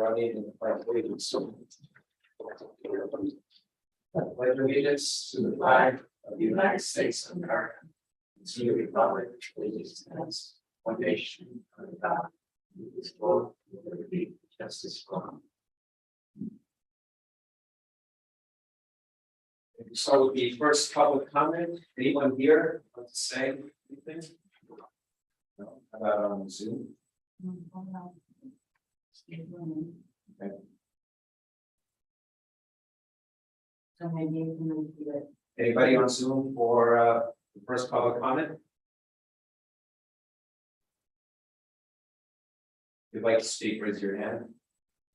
running in the pledge of allegiance. Pledge allegiance to the flag of the United States of America, and to the republic which stands one nation under God, indivisible, with liberty and justice for all. So the first public comment, anyone here want to say anything? No, how about on Zoom? Okay. So maybe you can repeat it. Anybody on Zoom for the first public comment? If you'd like to speak, raise your hand,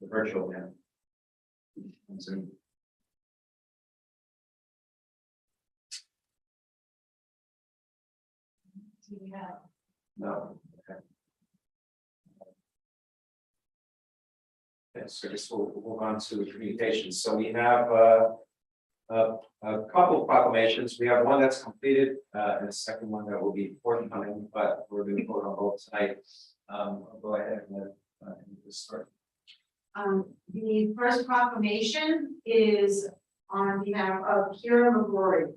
the virtual hand. On Zoom. Yeah. No. Okay. Yes, so just we'll move on to communications. So we have a couple of proclamations. We have one that's completed and a second one that will be forthcoming, but we're going to vote on both tonight. I'll go ahead and just start. The first proclamation is on behalf of Kira McGrory.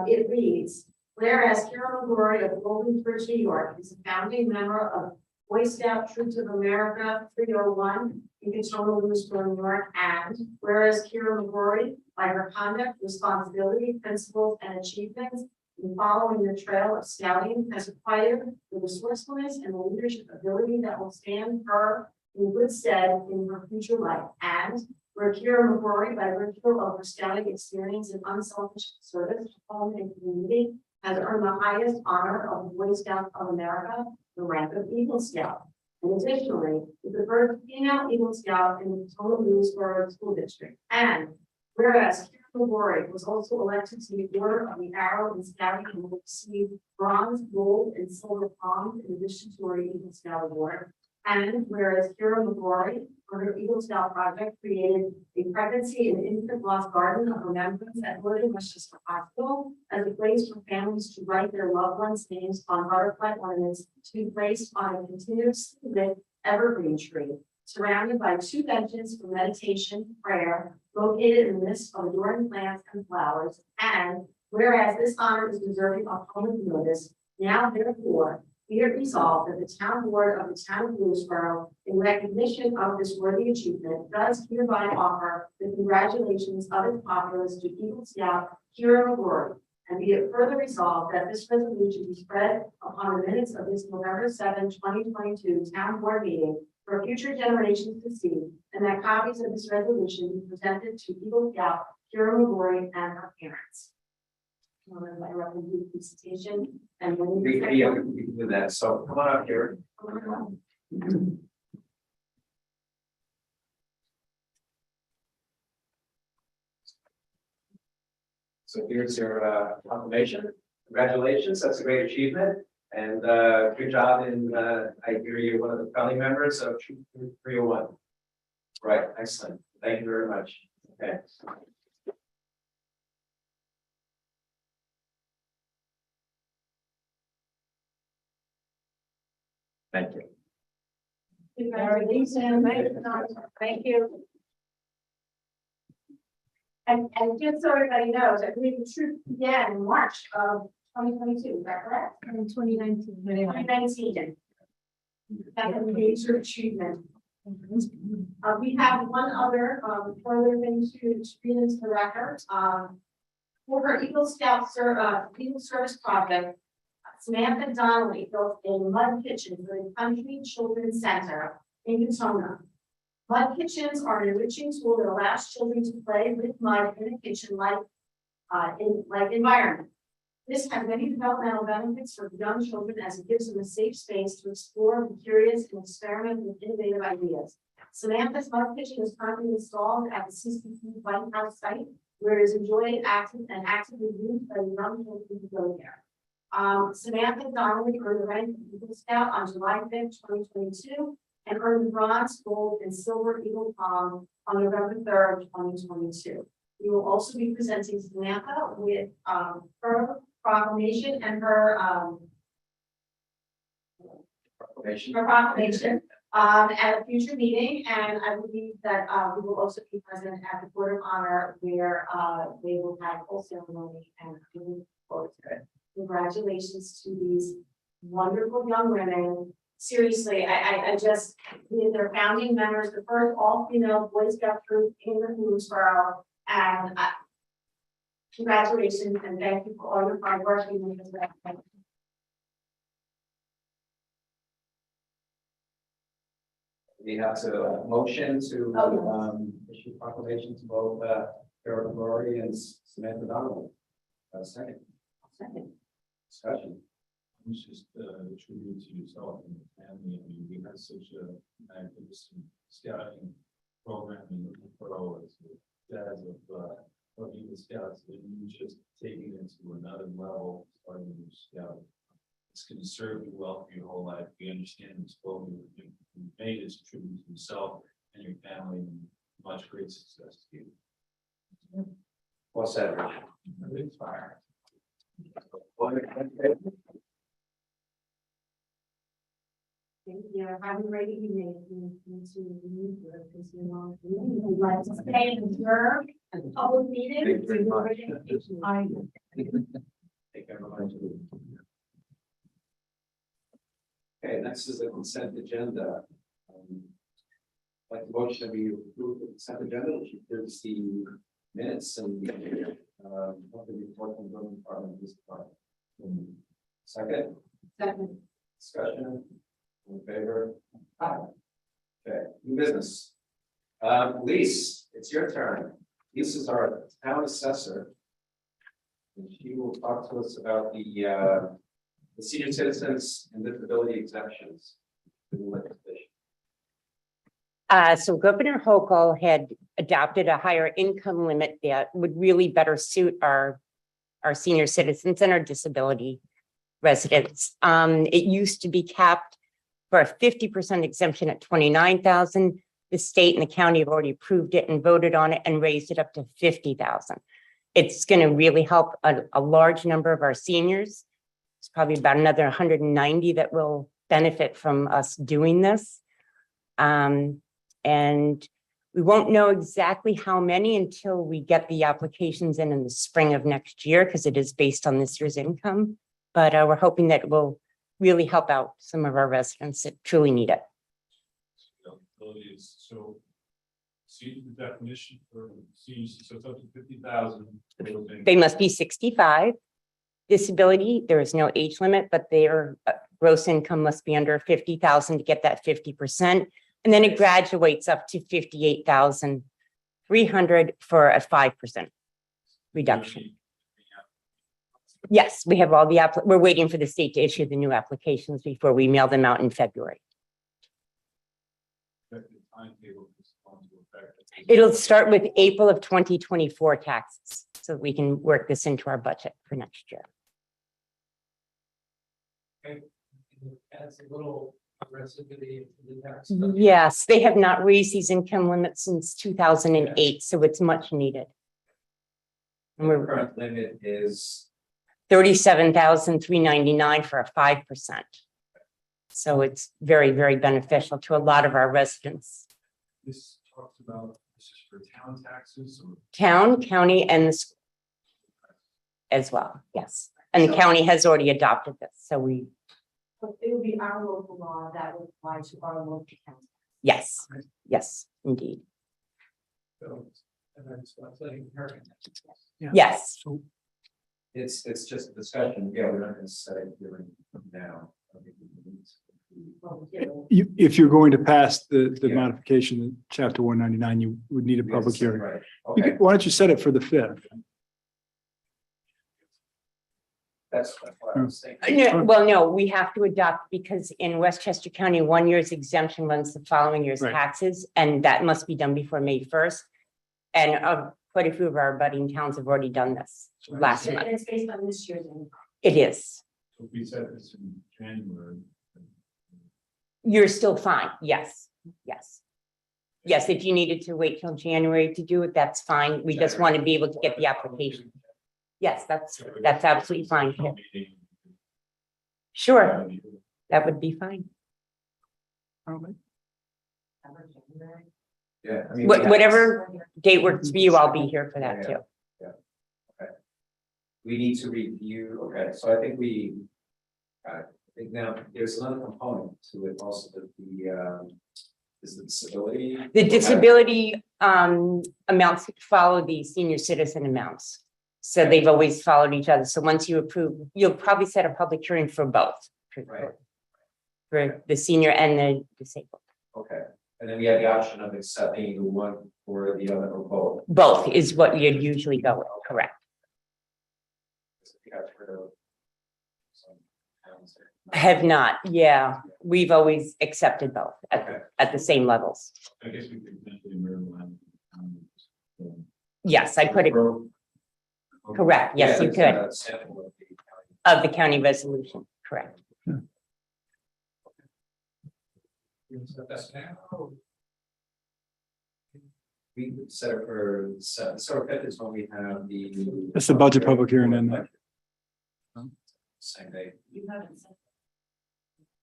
It reads, whereas Kira McGrory of Golden Bridge, New York is a founding member of Boy Scout Troops of America 301 in Katona, Lewisboro, New York, and whereas Kira McGrory, by her conduct, responsibility, principles, and achievements in following the trail of scouting, has acquired the resourcefulness and the leadership ability that will stand her in good stead in her future life, and where Kira McGrory, by virtue of her scouting experience and unselfish service to home and community, has earned the highest honor of the Boy Scouts of America, the rank of Eagle Scout. And additionally, is the first female Eagle Scout in the Katona Lewisboro School District. And whereas Kira McGrory was also elected to the Order of the Arrow in Scouting and will receive bronze, gold, and silver palms in addition to her Eagle Scout Award. And whereas Kira McGrory, for her Eagle Scout project, created a pregnancy and infant loss garden of remembrance at Northern Westchester Hospital as a place for families to write their loved ones' names on butterfly ornaments to be placed on a continuously lit evergreen tree, surrounded by 2 benches for meditation, prayer, located in the midst of adoring plants and flowers. And whereas this honor is deserving of public notice, now therefore be it resolved that the town board of the town of Lewisboro, in recognition of this worthy achievement, does hereby offer the congratulations of its populace to Eagle Scout Kira McGrory. And be it further resolved that this resolution be spread upon the minutes of this November 7, 2022 town board meeting for future generations to see, and that copies of this resolution be presented to Eagle Scout Kira McGrory and her parents. I recommend the presentation and when We can do that. So come on up here. So here's your proclamation. Congratulations, that's a great achievement. And good job in, I hear you're one of the founding members of Troop 301. Right, excellent. Thank you very much. Okay. Thank you. Congratulations. Thank you. And just so everybody knows, I believe the troop began in March of 2022, is that correct? In 2019. 2019. That's a major achievement. We have one other further thing to read into the record. For her Eagle Scout Eagle Service project, Samantha Donnelly built a mud kitchen for the Country Children's Center in Katona. Mud kitchens are an enriching tool that allows children to play with mud in a kitchen-like environment. This has many developmental benefits for young children as it gives them a safe space to explore, be curious, and experiment with innovative ideas. Samantha's mud kitchen is currently installed at the CCP White House site, where it is enjoyed and actively used by the young children who go there. Samantha Donnelly earned the rank of Eagle Scout on July 5th, 2022, and earned the bronze, gold, and silver Eagle Palm on November 3rd, 2022. We will also be presenting Samantha with her proclamation and her proclamation at a future meeting, and I believe that, we will also be present at the Court of Honor where, they will have full ceremony and we look forward to it. Congratulations to these wonderful young women. Seriously, I just, they're founding members, the first all-female Boy Scout troop in Lewisboro, and congratulations and thank you for all your hard work. We have to motion to issue proclamations to both Carol Glory and Samantha Donovan. Second. Discussion. It's just a tribute to yourself and your family. I mean, we had such a magnificent scouting program in Lewisboro as dads of the scouts, and you just taking it to another level, starting a new scout. It's going to serve you well for your whole life. We understand this program. You made this tribute to yourself and your family, and much great success to you. Well said, Rich. It's fire. Thank you. Have a great evening. Because you know, we'd like to stay and observe a public meeting. Thank you very much. Thank you very much. Okay, next is the consent agenda. Like the motion that we approve the consent agenda, which includes the minutes and the report from the building department this department. Second. Discussion. In favor? Aye. Okay, new business. Lise, it's your turn. Lise is our town assessor. And she will talk to us about the senior citizens and disability exemptions. So Governor Hochul had adopted a higher income limit that would really better suit our senior citizens and our disability residents. It used to be capped for a 50% exemption at $29,000. The state and the county have already approved it and voted on it and raised it up to $50,000. It's going to really help a large number of our seniors. It's probably about another 190 that will benefit from us doing this. And we won't know exactly how many until we get the applications in the spring of next year, because it is based on this year's income. But we're hoping that it will really help out some of our residents that truly need it. So, see the definition for seniors, so it's up to 50,000. They must be 65. Disability, there is no age limit, but their gross income must be under 50,000 to get that 50%. And then it graduates up to 58,300 for a 5% reduction. Yes, we have all the we're waiting for the state to issue the new applications before we mail them out in February. It'll start with April of 2024 taxes, so we can work this into our budget for next year. Okay. Adds a little aggressivity to the tax. Yes, they have not raised these income limits since 2008, so it's much needed. And The we're current limit is 37,399 for a 5%. So it's very, very beneficial to a lot of our residents. This talks about, this is for town taxes or? Town, county, and the school as well, yes. And the county has already adopted this, so we, But it will be our local law that would apply to our local county. yes, yes, indeed. So, and then it's not letting her. Yes, it's just a discussion. Yeah, we're not going to set it here now. I think we need to- If you're going to pass the Yeah. modification, in chapter 199, you would need a public Yes, hearing. right. You Okay, Why don't you set it for the 5th? that's what I was thinking. no, well, no, we have to adopt because in Westchester County, 1 year's exemption runs the following year's Right. taxes, and that must be done before May 1st. And quite a few of our budding towns have already done this last And month. it's based on this year's income. It is. So if we set this in January. You're still fine. Yes, yes. Yes, if you needed to wait till January to do it, that's fine. We just want to be able to get the application. Yes, that's absolutely fine. Sure, that would be fine. All right. Yeah. I mean, we have- Whatever date works for you, I'll be here for that too. We need to review, okay, so I think I think now there's another component to it also, that is the disability. The disability amounts follow the senior citizen amounts. So they've always followed each other. So once you approve, you'll probably set a public hearing for both. Right. For the senior and the disabled. Okay, and then we have the option of accepting the one or the other or both. Both is what you'd usually go with, correct? We got rid of some towns there. Have not, yeah. We've always accepted both Okay. at the same levels. I guess we could potentially mirror one. Yes, I put it correct. Yes, Yeah, you it's could, a sample of the county. of the county resolution, correct. We could set it for so fifth is when we have the. That's the budget public hearing, isn't it? Same day. You haven't said.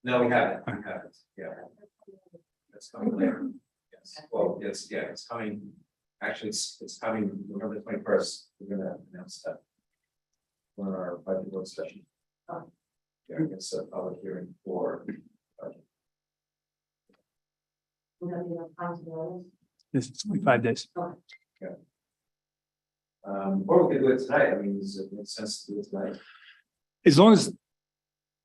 No, we haven't, yeah. That's coming later. Yes, well, yes, yeah, it's coming, actually, it's coming November 21st, we're gonna announce that. For our budget work session. Yeah, it's a public hearing for. budget. We have enough time to know It's only 5 days. Or we could do it tonight, I mean, does it make sense to do it tonight? As long as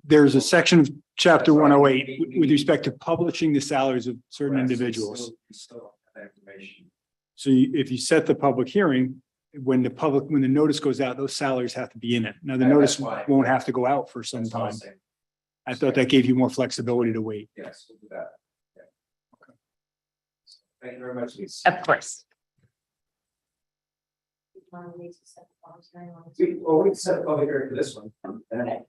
there's a section of chapter That's right. 108 with respect to publishing the salaries of certain Correct. individuals. We still don't have that information. So if you set the public hearing, when the notice goes out, those salaries have to be in it. Now, the Yeah, notice that's why. won't have to go out for some That's all I'm time. saying. I thought that gave you more flexibility to wait. Yes, we'll do that. Yeah. Okay. So, thank you very much, Lisa. Of course. we set the public hearing on this. We can set a public hearing for this one. Yeah.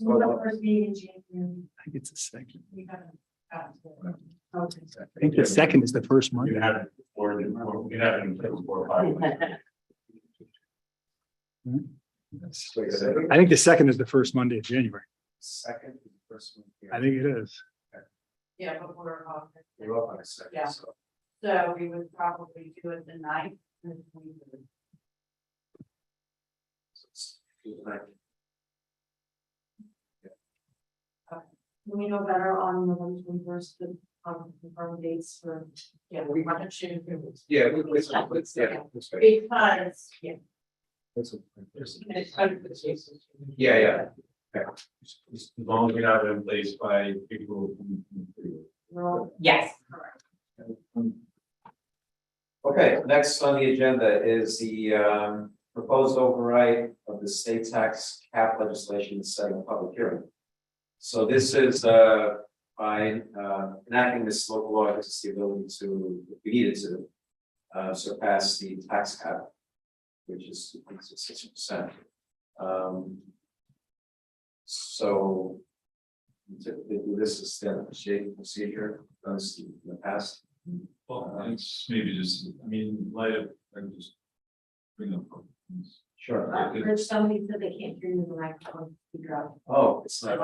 Well, the first meeting in January, I think it's the second. we haven't gotten to it. Okay. I think the second is the first Monday. You have it before, we have it in place for 5 weeks. Wait a second. I think the second is the first Monday of January. Second, is the first one. here. I think it is. Yeah, but we're off. You're up on a second, Yeah. so. So we would probably do it the night. So it's do the ninth. When we know better on November 21st, the confirm dates for, yeah, we want to choose. Yeah, it's, yeah, that's great. Because, yeah. Yeah, yeah. As long as we have it in place by April. We're all Yes. correct. Okay, next on the agenda is the proposed override of the state tax cap legislation setting a public hearing. So this is by enacting this local law, gives us the ability to, if we needed to, surpass the tax cap, which is 6%. So typically do this as standard procedure, done this in the past. Well, it's maybe just, I mean, light of, I can just bring up. Sure. Rich, somebody said they can't hear you in the microphone. Speaker up. Oh, it's not.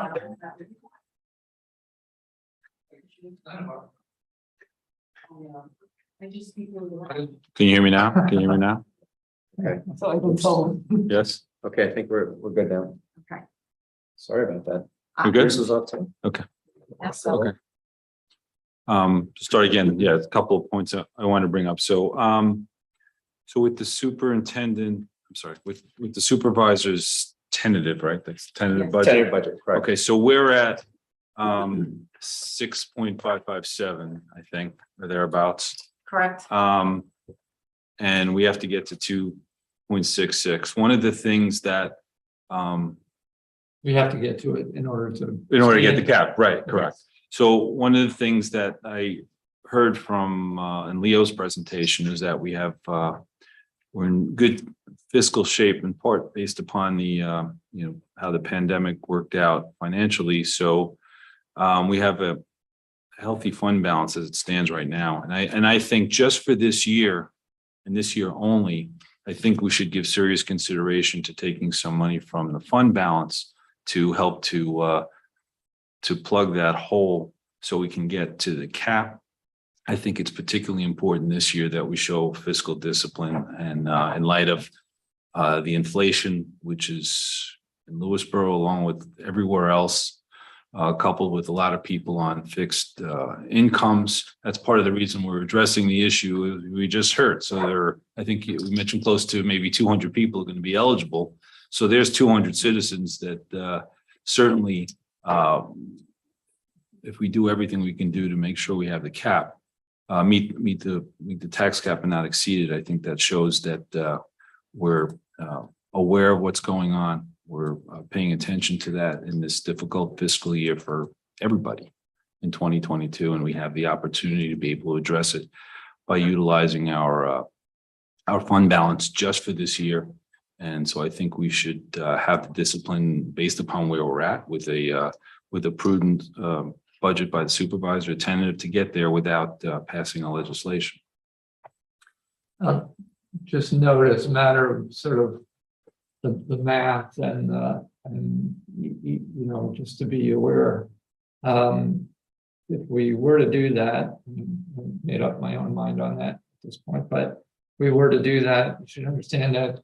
I just speak really loud. Can you hear me now? Can you hear me now? So I can tell them. Yes, Okay, I think we're good now. Okay. Sorry about that. you good? Yours is up too. Okay. Absolutely. Okay. To start again, yeah, a couple of points I want to bring up. So, so with the superintendent, I'm sorry, with the supervisor's tentative, right? That's tentative budget. budget, correct. Okay, so we're at 6.557, I think, or thereabouts. Correct. And we have to get to 2.66. One of the things that We have to get to it in order to. get the cap, right, correct. So one of the things that I heard from in Leo's presentation is that we have we're in good fiscal shape in part based upon the how the pandemic worked out financially. So we have a healthy fund balance as it stands right now. And I think just for this year and this year only, I think we should give serious consideration to taking some money from the fund balance to help to plug that hole so we can get to the cap. I think it's particularly important this year that we show fiscal discipline and in light of the inflation, which is in Lewisboro, along with everywhere else, coupled with a lot of people on fixed incomes. That's part of the reason we're addressing the issue we just heard. So I think we mentioned close to maybe 200 people are going to be eligible. So there's 200 citizens that certainly, if we do everything we can do to make sure we have the cap, meet the tax cap and not exceed it, I think that shows that we're aware of what's going on. We're paying attention to that in this difficult fiscal year for everybody in 2022, and we have the opportunity to be able to address it by utilizing our fund balance just for this year. And so I think we should have the discipline based upon where we're at with a prudent budget by the supervisor, tentative to get there without passing a legislation. Just note as a matter of sort of the math and you know, just to be aware, if we were to do that, I made up my own mind on that at this point, but if we were to do that, you should understand that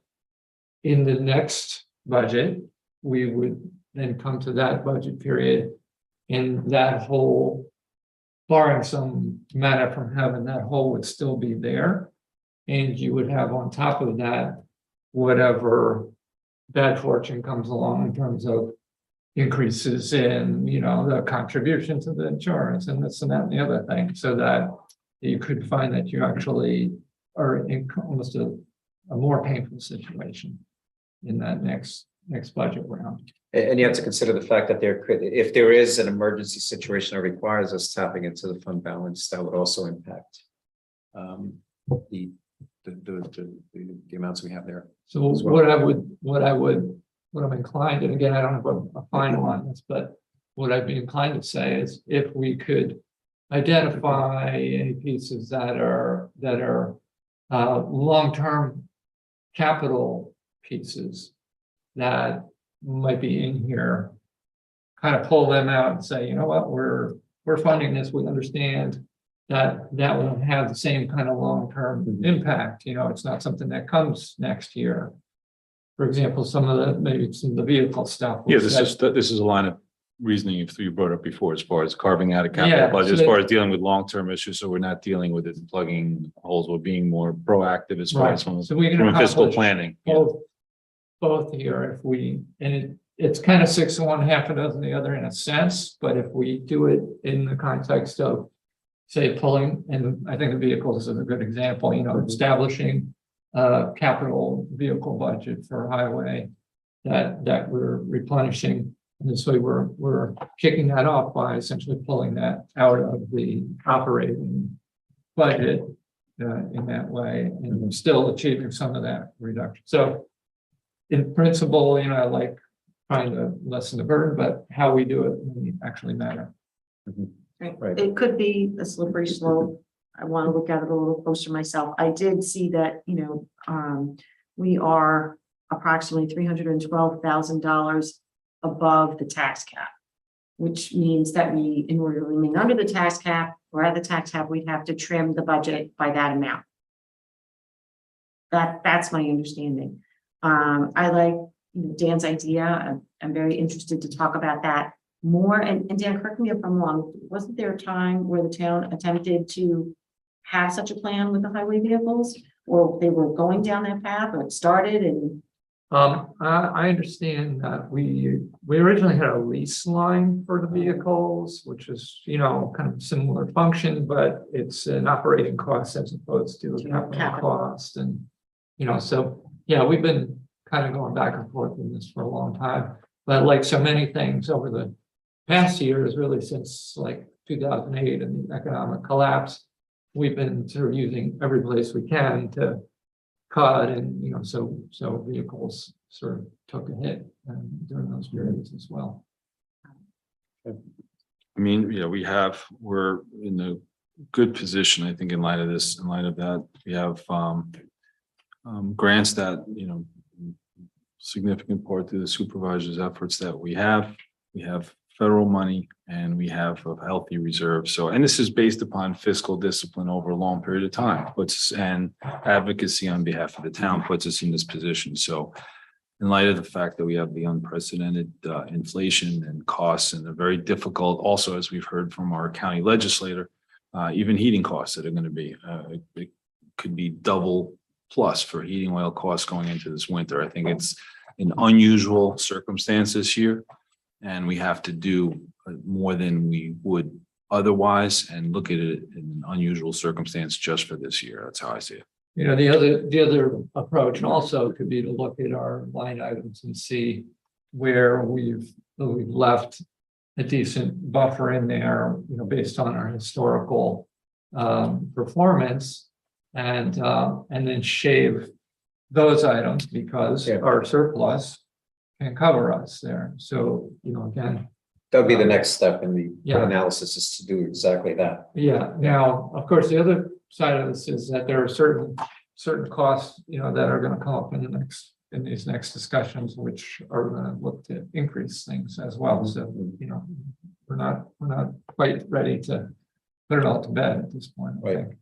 in the next budget, we would then come to that budget period and that hole, barring some manna from heaven, that hole would still be there. And you would have on top of that, whatever bad fortune comes along in terms of increases in, you know, the contribution to the insurance and this and that and the other thing, so that you could find that you actually are in almost a more painful situation in that next budget round. And you have to consider the fact that if there is an emergency situation that requires us tapping into the fund balance, that would also impact the amounts we have there. So as well. what I'm inclined, and again, I don't have a final on this, but what I'd be inclined to say is if we could identify any pieces that are long-term capital pieces that might be in here, kind of pull them out and say, you know what, we're funding this, we understand that will have the same kind of long-term impact. You know, it's not something that comes next year. For example, maybe some of the vehicle stuff. Yeah, this is a line of reasoning you brought up before, as far as carving out a capital Yeah, budget, so as far as dealing with long-term issues. So we're not dealing with it and plugging holes. We're being more proactive as far as from So we can a fiscal accomplish planning. both here it's kind of 6 of one, half a dozen the other in a sense, but if we do it in the context of, say, pulling, and I think the vehicles is a good example, you know, establishing a capital vehicle budget for highway that we're replenishing. And this way we're kicking that off by essentially pulling that out of the operating budget in that way, and still achieving some of that reduction. So in principle, you know, I like trying to lessen the burden, but how we do it may actually matter. Right. It could be a slippery slope. I want to look at it a little closer myself. I did see that, you know, we are approximately $312,000 above the tax cap, which means that in order to remain under the tax cap or at the tax cap, we'd have to trim the budget by that amount. That's my understanding. I like, you know, Dan's idea. I'm very interested to talk about that more. And Dan, correct me if I'm wrong, wasn't there a time where the town attempted to have such a plan with the highway vehicles, or they were going down that path, or it started and? I understand that we originally had a lease line for the vehicles, which is, you know, kind of similar function, but it's an operating cost as opposed to a capital cost. And, you know, so, yeah, we've been kind of going back and forth in this for a long time, but like so many things over the past years, really since like 2008 and the economic collapse, we've been sort of using every place we can to cut, and, you know, so vehicles sort of took a hit during those periods as well. I mean, you know, we're in a good position, I think, in light of that, we have grants that, you know, significant part through the supervisor's efforts that we have federal money and we have a healthy reserve. So, and this is based upon fiscal discipline over a long period of time, and advocacy on behalf of the town puts us in this position. So in light of the fact that we have the unprecedented inflation and costs and a very difficult, also, as we've heard from our county legislator, even heating costs that are going to be, it could be double plus for heating oil costs going into this winter. I think it's an unusual circumstance this year. And we have to do more than we would otherwise and look at it in an unusual circumstance just for this year. That's how I see it. You know, the other approach also could be to look at our line items and see where we've left a decent buffer in there, you know, based on our historical performance, and then shave those items because our surplus can cover us there. So, you know, again, That would be the next step in the Yeah. analysis, is to do exactly that. yeah. Now, of course, the other side of this is that there are certain costs, you know, that are going to come up in these next discussions, which are going to look to increase things as well. So, you know, we're not quite ready to put it all to bed at this point, I Right. think.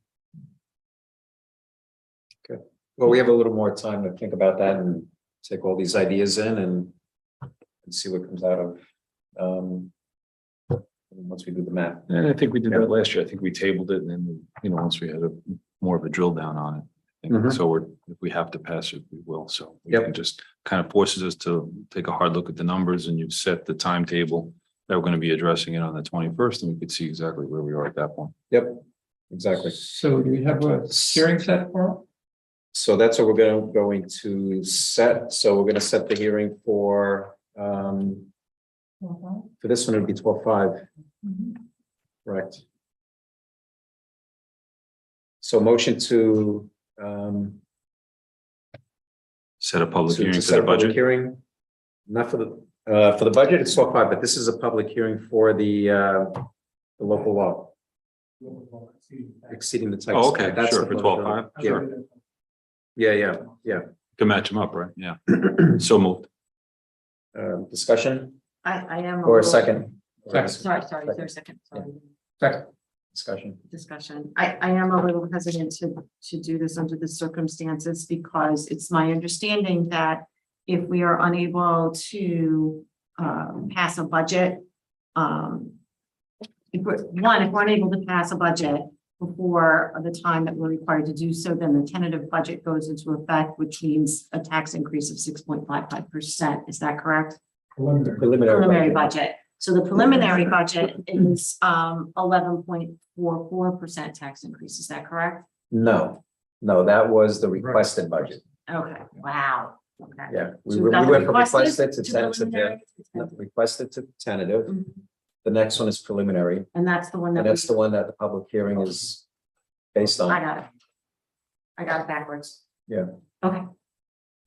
Well, we have a little more time to think about that and take all these ideas in and see what comes out of once we do the math. And I think we did that last year. I think we tabled it and then, you know, once we had more of a drill down on it. I think Mhm. So if we have to pass it, we will. So we Yep. can just kind of forces us to take a hard look at the numbers, and you've set the timetable that we're going to be addressing it on the 21st, and we could see exactly where we are at that point. Yep, exactly. So do we have a hearing set for it? So that's what we're going to set. So we're gonna set the hearing for this one, it'd be 12/5. Correct. So motion to Set a public hearing for set the a public budget. hearing. Not for the budget, it's 12/5, but this is a public hearing for the local law exceeding the text. Oh, okay, That's sure, the for public 12/5. hearing. Yeah. To match them up, right? Yeah. So moved. Discussion I am. or a second? Second. Sorry, is there a second? Sorry. Second. Discussion. Discussion. I am a little hesitant to do this under the circumstances because it's my understanding that if we are unable to pass a budget, if we're unable to pass a budget before the time that we're required to do so, then the tentative budget goes into effect, which means a tax increase of 6.55%. Is that correct? Preliminary budget. So the preliminary budget is 11.44% tax increase. Is that correct? No, that was the requested budget. Okay, wow. Okay. Yeah, we So we've got went from requested requested to to tentative. preliminary. Requested to tentative. Mhm. The next one is preliminary, And that's the one that. and that's the one that the public hearing is based I on. got it. I got it backwards. Yeah. Okay.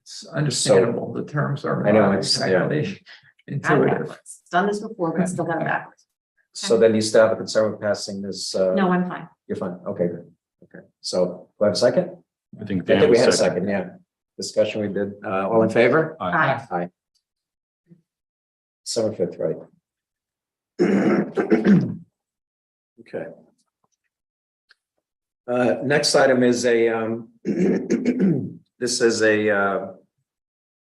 It's understandable. The terms are I know, not it's- exactly Got it intuitive. backwards. Done this before, but still got it backwards. So then you still have a concern with passing this, No, I'm fine. you're fine, okay, good, okay, so, do I have a second? I think I Dan think we was had a second. second, yeah, discussion we did, all in favor? Aye. Aye. December 5th, right? Okay. Next item is this is a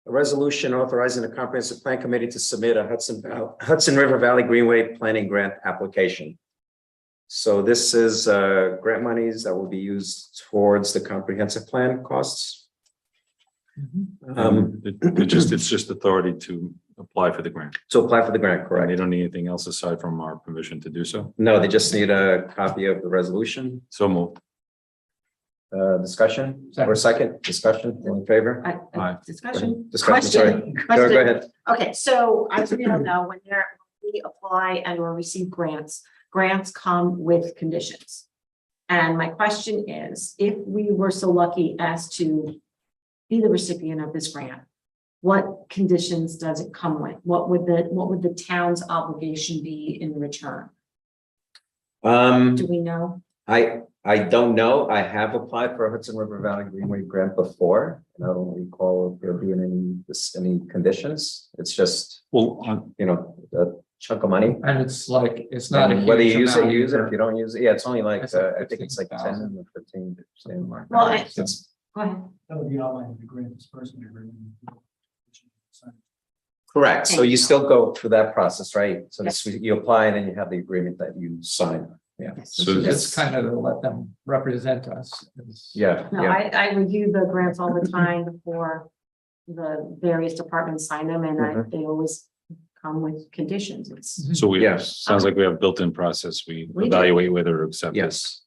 resolution authorizing the comprehensive plan committee to submit a Hudson River Valley Greenway planning grant application. So this is grant monies that will be used towards the comprehensive plan costs. It's just authority to apply for the grant. To apply for the grant, And correct? they don't need anything else aside from our permission to do so. No, they just need a copy of the resolution. So moved. Discussion or second discussion, all in favor? Aye. Discussion. Discussion, sorry. Question. Go ahead. Okay, so as we all know, when we apply and or receive grants come with conditions. And my question is, if we were so lucky as to be the recipient of this grant, what conditions does it come with? What would the town's obligation be in return? Do we know? I don't know. I have applied for a Hudson River Valley Greenway grant before, and I don't recall there being any conditions. It's just, Well, you know, chunk of money. And it's like, it's not a And whether you huge use it, amount you use it. either. If you don't use it, yeah, it's only like, It's like I think it's like 10 15,000. or 15, something like Well, that. I- It's- Go ahead. That would be outlined in the grant disbursement agreement. Correct. So Thank you you. still go through that process, right? So this, you apply and then you have the agreement that you sign. Yeah. So It's kind of to let them represent us. Yeah, No, yeah. I review the grants all the time for the various departments sign them and they always come with conditions. It's, So we, Yes. sounds like we have a built-in process. We We do. evaluate whether to accept it. Yes.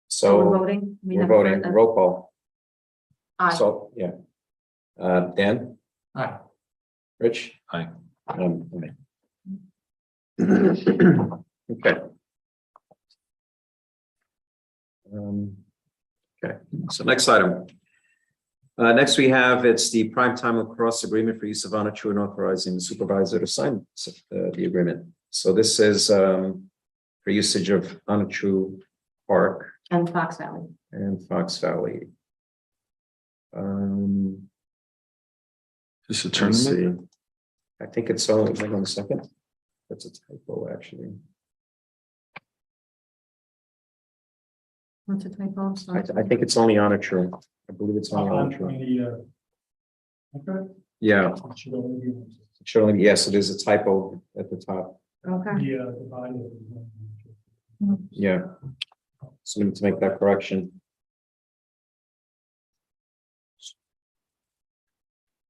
so we're So voting. We we're have voting a- roll call. Aye. So, yeah. Dan, Aye. Rich? Aye. Me. Okay. Okay, so next item. Next we have, it's the prime time lacrosse agreement for use of honor true and authorizing the supervisor to sign the agreement. So this is for usage of honor true Park And Fox Valley. and Fox Valley. Just a Let me see. tournament? I think it's only, hang on a second. That's a typo, actually. What's the typo? I think it's only honor true. I believe it's only honor true. Okay. Yeah, It should only be. it should only be, yes, it is a typo at the top. Okay. The body of the. Yeah. So we need to make that correction.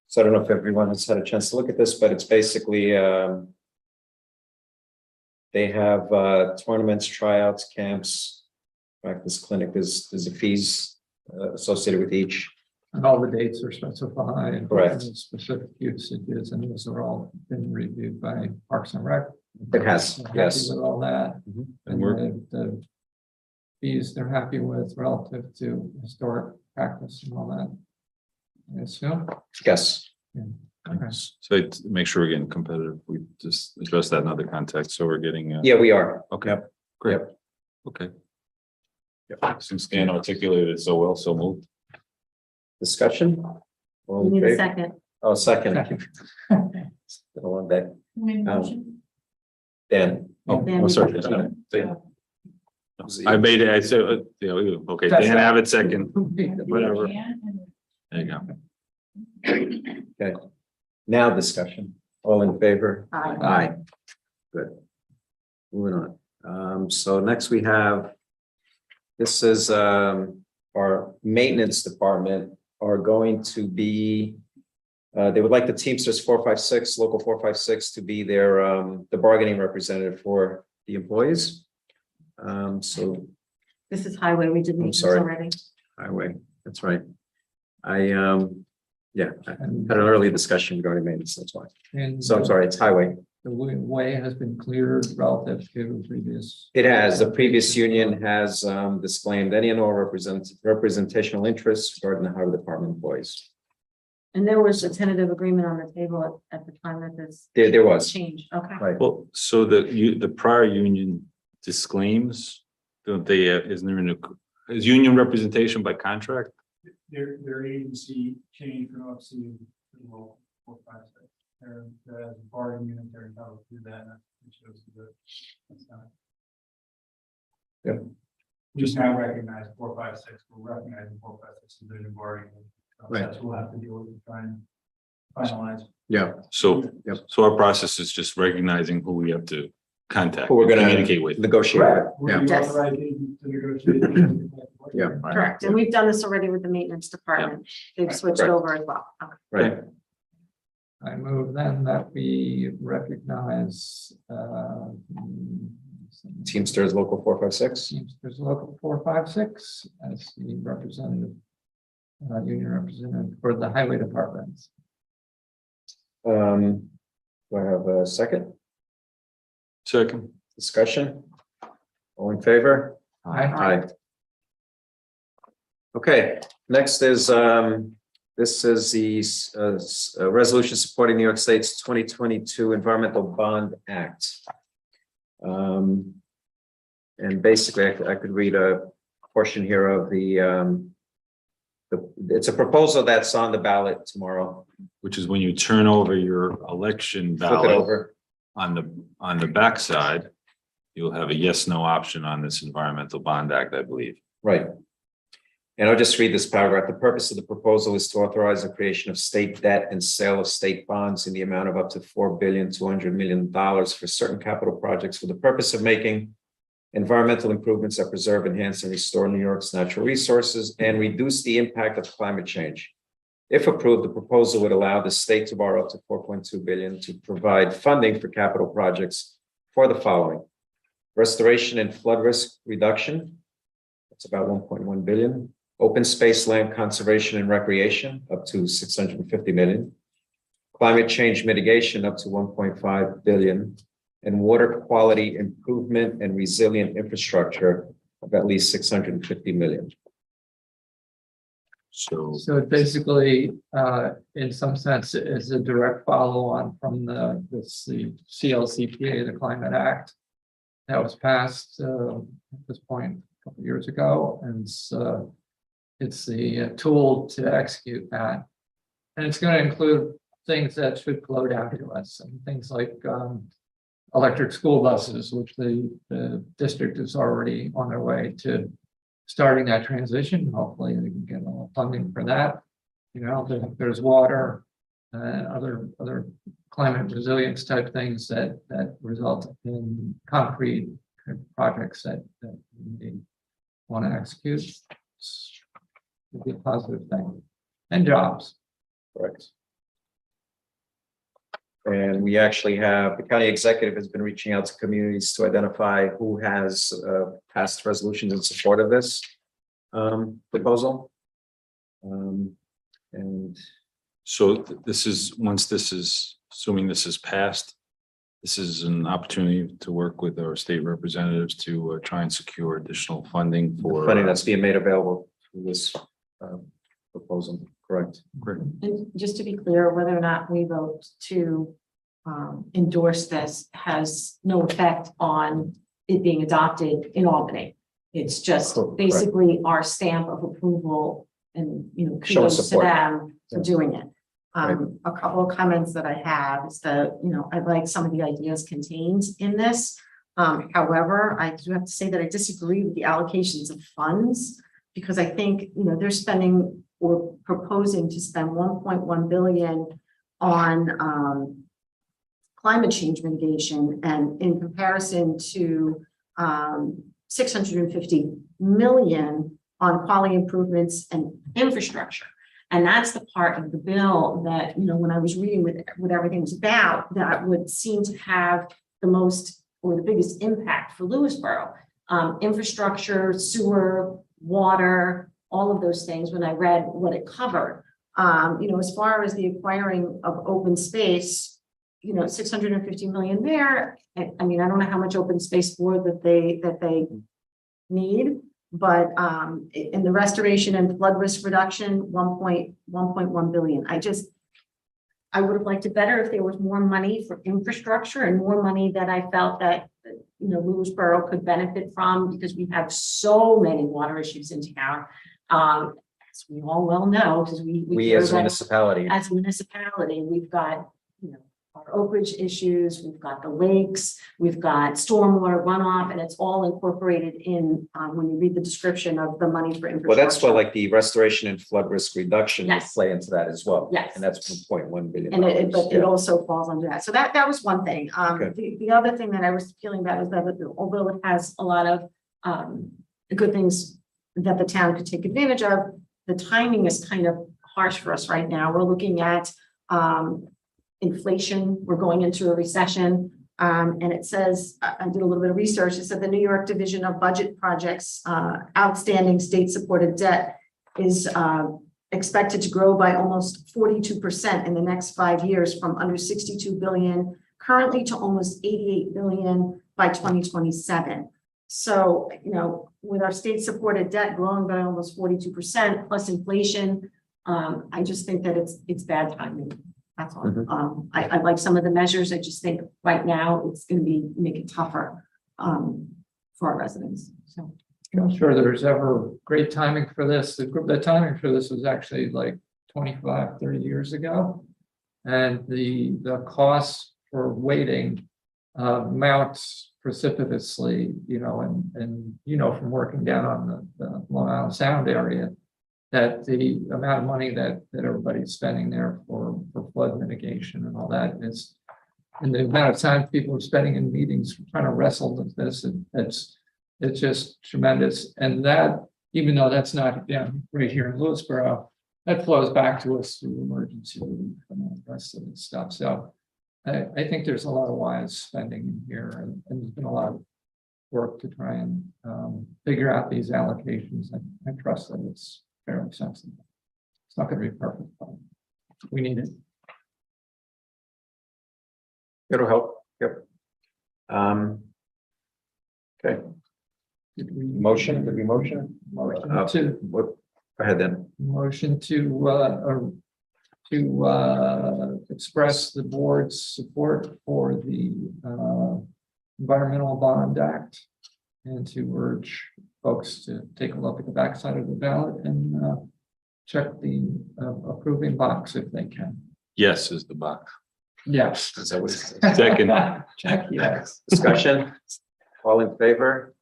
So I don't know if everyone has had a chance to look at this, but it's basically, they have tournaments, tryouts, camps, practice clinic, there's a fees associated with each. And all the dates are specified. Correct. and Specific usages, and those are all been reviewed by Parks and Rec. It has, They're happy yes. With all that. Mhm. And we're, The fees they're happy with relative to historic practice and all that. I assume. Yes, Okay. so to make sure we're getting competitive, we just address that in other context. So we're getting, yeah, we are. okay, Yep. great. Yep. Okay. Yep. Since Dan articulated it so well, so moved. Discussion? All We in need a favor? second. Oh, second. Second. It's been a long day. Dan. Oh, Dan, I'm sorry. we- I made it, I said, yeah, okay, Dan, have it second, whatever. There you go. Now discussion. All in favor? Aye. Aye. Good. Moving on. So next we have, this is our maintenance department are going to be, they would like the Teamsters 456, local 456 to be their, the bargaining representative for the employees. So This is highway. We did meet this sorry. already. highway, that's right. I had an early discussion regarding maintenance, that's why. And So I'm sorry, it's highway. The way has been cleared relative to previous. It has, the previous union has disclaimed any and all representational interests regarding the highway department employees. And there was a tentative agreement on the table at the time that this There was, changed. Okay. right. Well, so the prior union disclaims, don't they, isn't there is union representation by contract? Their agency changed from OFC to local 456. They're as a bargaining unit, they're entitled to do that. And it shows that that's not. Yep. We just now recognize 456. We're recognizing 456 as a bargaining. Right. That's what we'll have to deal with to try and finalize. Yeah, So, Yep. so our process is just recognizing who we have to contact, who we're gonna communicate with. negotiate. with. We're Yeah, Yes. authorizing to negotiate. Yeah. Correct. And we've done this already with the maintenance department. They've switched Correct. over as well. Okay. right. I move then that we recognize Teamsters local 456. Teamsters local 456 as the representative, union representative for the highway departments. Do I have a second Second. discussion? All in favor? Aye. Okay, next is, this is the resolution supporting New York State's 2022 Environmental Bond Act. And basically, I could read a portion here of the It's a proposal that's on the ballot tomorrow. Which is when you turn over your election Flip it ballot over. on the backside, you'll have a yes, no option on this Environmental Bond Act, I believe. Right. And I'll just read this paragraph. The purpose of the proposal is to authorize the creation of state debt and sale of state bonds in the amount of up to $4,200,000,000 for certain capital projects for the purpose of making environmental improvements that preserve, enhance, and restore New York's natural resources and reduce the impact of climate change. If approved, the proposal would allow the state to borrow up to $4.2 billion to provide funding for capital projects for the following: restoration and flood risk reduction. That's about $1.1 billion. Open space land conservation and recreation up to $650 million. Climate change mitigation up to $1.5 billion. And water quality improvement and resilient infrastructure of at least $650 million. So So it basically, in some sense, is a direct follow-on from the CLCPA, the Climate Act, that was passed at this point a couple of years ago, and it's the tool to execute that. And it's going to include things that should flow down to us, and things like electric school buses, which the district is already on their way to starting that transition. Hopefully they can get a little funding for that. You know, there's water and other climate resilience type things that result in concrete projects that we want to execute. It'd be a positive thing. And jobs. Correct. And we actually have, the county executive has been reaching out to communities to identify who has passed resolutions in support of this proposal. And So this is, once this is, assuming this is passed, this is an opportunity to work with our state representatives to try and secure additional funding for. funding that's being made available through this proposal, correct? Great. And just to be clear, whether or not we vote to endorse this has no effect on it being adopted in Albany. It's just Correct. basically our stamp of approval and, you know, Show kudos to support. them for Yeah. doing it. Right. A couple of comments that I have is that, you know, I like some of the ideas contained in this. However, I do have to say that I disagree with the allocations of funds, because I think, you know, they're spending or proposing to spend 1.1 billion on climate change mitigation, and in comparison to 650 million on quality improvements and infrastructure. And that's the part of the bill that, you know, when I was reading what everything was about, that would seem to have the most or the biggest impact for Lewisboro. Infrastructure, sewer, water, all of those things, when I read what it covered. You know, as far as the acquiring of open space, you know, 650 million there. I mean, I don't know how much open space for that they need, but in the restoration and flood risk reduction, 1.1 billion. I would have liked it better if there was more money for infrastructure and more money that I felt that, you know, Lewisboro could benefit from, because we have so many water issues in town. As we all well know, because We as a municipality. as a municipality, we've got, you know, our Oak Ridge issues, we've got the lakes, we've got stormwater runoff, and it's all incorporated in, when you read the description of the money for infrastructure. Well, that's where like the restoration and flood risk reduction would Yes. play into that as well. Yes. And that's $1.1 billion. And but it Yeah. also falls under that. So that was one thing. Okay. The other thing that I was feeling about is that although it has a lot of good things that the town could take advantage of, the timing is kind of harsh for us right now. We're looking at inflation. We're going into a recession. And it says, I did a little bit of research. It said the New York Division of Budget Projects outstanding state supported debt is expected to grow by almost 42% in the next 5 years, from under 62 billion currently to almost 88 billion by 2027. So, you know, with our state supported debt growing by almost 42% plus inflation, I just think that it's bad timing. That's all. Mhm. I like some of the measures. I just think right now it's going to make it tougher for our residents. So I'm not sure there's ever great timing for this. The timing for this was actually like 25, 30 years ago. And the costs for waiting mounts precipitously, and from working down on the Long Island Sound area, that the amount of money that everybody's spending there for flood mitigation and all that is, and the amount of time people are spending in meetings trying to wrestle with this, and it's just tremendous. And that, even though that's not right here in Lewisboro, that flows back to us through emergency relief and all the rest of the stuff. So I think there's a lot of wise spending in here, and there's been a lot of work to try and figure out these allocations. And I trust that it's fairly sensible. It's not going to be perfect, but we need it. It'll help. Yep. Okay, Did we motion, did we motion? motion to What, go ahead then. motion to express the board's support for the Environmental Bond Act, and to urge folks to take a look at the backside of the ballot and check the approving box if they can. Yes is the box. Yes. Is that what? Second. Check yes. Discussion? All in favor?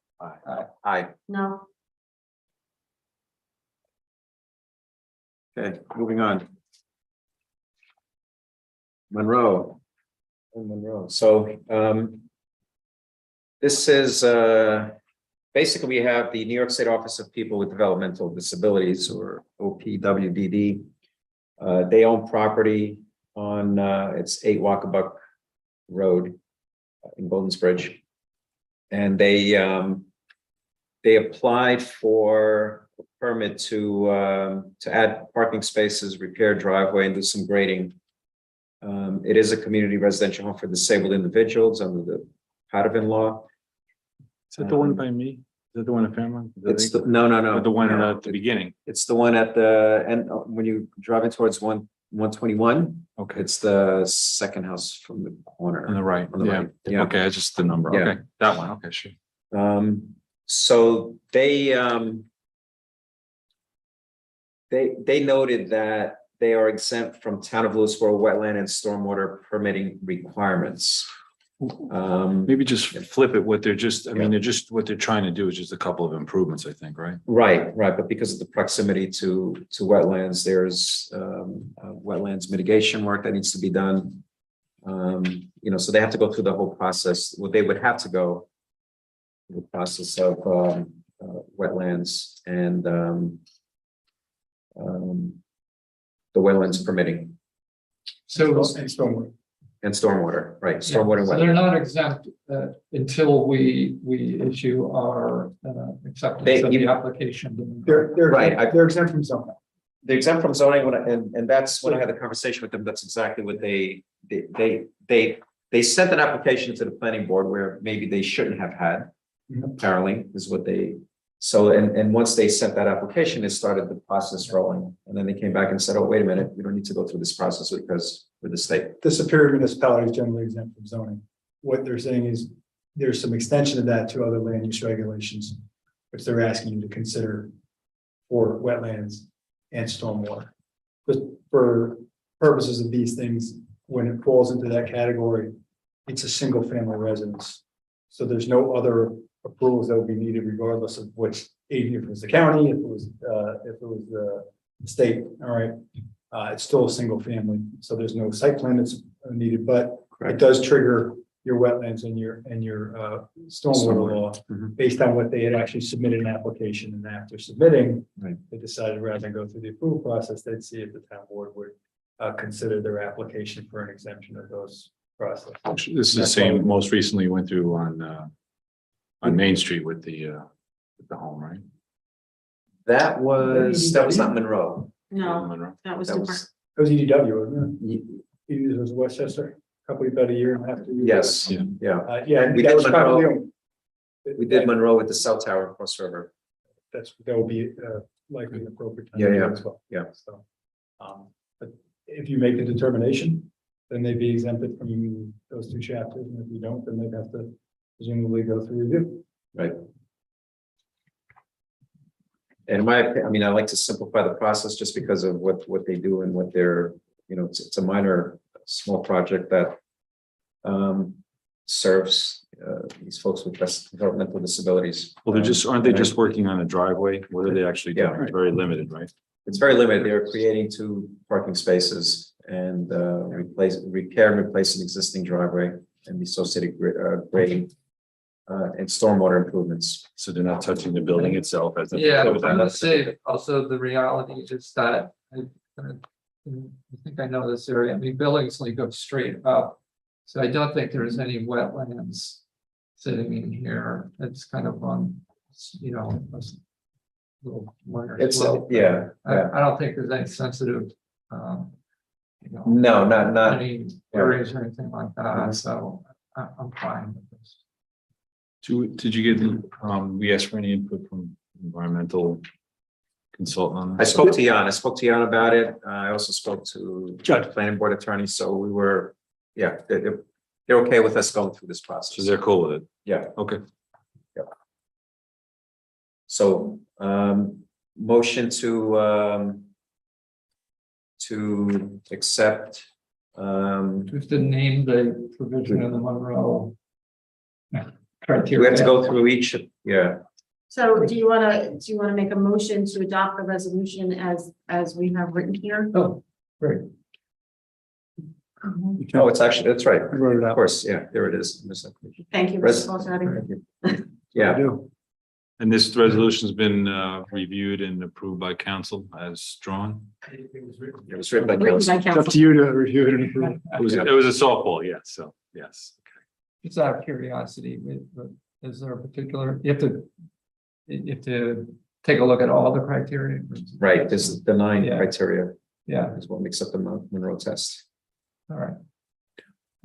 Aye. No, Okay, moving on. Monroe. So, this is, basically we have the New York State Office of People with Developmental Disabilities, or OPWDD. They own property on, it's 8 Walkabuck Road in Bridge. And they applied for a permit to add parking spaces, repair driveway, and do some grading. It is a community residential home for disabled individuals under the Padovan law. Is that the one by me? Is that the one in Fairmont? It's the, no. Or the one No. at the beginning? It's the one at the end, when you driving towards 121. Okay, It's the second house from the corner. on the right. On the Yeah. right, yeah. Okay, it's just the number. Yeah. Okay, that one. Okay, sure. So they noted that they are exempt from town of Lewisboro wetland and stormwater permitting requirements. Maybe just flip it. What they're just, I mean, they're just, what they're trying to do is just a couple of improvements, I think, right? Right, but because of the proximity to wetlands, there's wetlands mitigation work that needs to be done. So they have to go through the whole process. Well, they would have to go through the process of wetlands and the wetlands permitting So and stormwater, right? yeah, Stormwater and so they're wetlands. not exempt until we issue our acceptance of the application. They're Right, they're exempt from zoning. They're exempt from zoning, and that's when I had the conversation with them. That's exactly what they sent an application to the planning board where maybe they shouldn't have had. Apparently, is what they. So, and once they sent that application, it started the process rolling, and then they came back and said, "Oh, wait a minute, we don't need to go through this process because we're the state." The superior municipality is generally exempt from zoning. What they're saying is there's some extension of that to other land use regulations, which they're asking you to consider for wetlands and stormwater. But for purposes of these things, when it falls into that category, it's a single family residence. So there's no other approvals that would be needed regardless of which agency, if it was the county, if it was the state, all right. It's still a single family, so there's no site plan that's needed, but it does trigger your wetlands and your stormwater law based on what they had actually submitted an application, and after submitting, they decided rather than go through the approval process, they'd see if the town board would consider their application for an exemption of those processes. This is the same, most recently went through on Main Street with the home, right? That was not Monroe. no, Monroe. that was That different. was It was EDW, wasn't it? It was Westchester, probably about a year and a half. 2 years. yes, Yeah. yeah. Yeah, We that did was probably. Monroe. We did Monroe with the cell tower across the river. That will be likely an appropriate. time Yeah, to do yeah, as well. yeah. So, but if you make the determination, then they'd be exempted from those two chapters, and if you don't, then they'd have to presumably go through review. Right. And in my opinion, I mean, I like to simplify the process just because of what they do and what they're, it's a minor, small project that serves these folks with developmental disabilities. Well, aren't they just working on a driveway? What are they actually doing? Yeah. It's very limited, right? It's very limited. They're creating 2 parking spaces and repair and replace an existing driveway and the associated grading and stormwater improvements. So they're not touching the building itself as. Yeah, I would say also the reality is that I think I know this area. I mean, Billingsley goes straight up. So I don't think there's any wetlands sitting in here. It's kind of on, a little minor It's, slope. yeah. I don't think there's any sensitive, No, not, any areas or anything like that. So I'm fine with this. Did you get, we asked for any input from environmental consultant on I this? spoke to Jan about it. I also spoke to the planning board attorney, so we were, they're okay with us going through this So process. they're cool with it? Yeah. Okay. So, motion to accept, Just to name the provision of the Monroe criteria. we have to go through each, So do you wanna make a motion to adopt the resolution as we have written here? Oh, great. oh, it's actually, that's right. Wrote it Of out. course, there it is. Thank you, Res- Mr. Falsati. Yeah, And this resolution's been reviewed and approved by council as drawn? it was written by Written council. by It's up council. to you to review it and approve it. It was a softball, yes, so, yes. Just out of curiosity, is there a particular, you have to take a look at all the criteria? Right, this is the 9 Yeah. criteria Yeah, is what makes up the Monroe test. all right.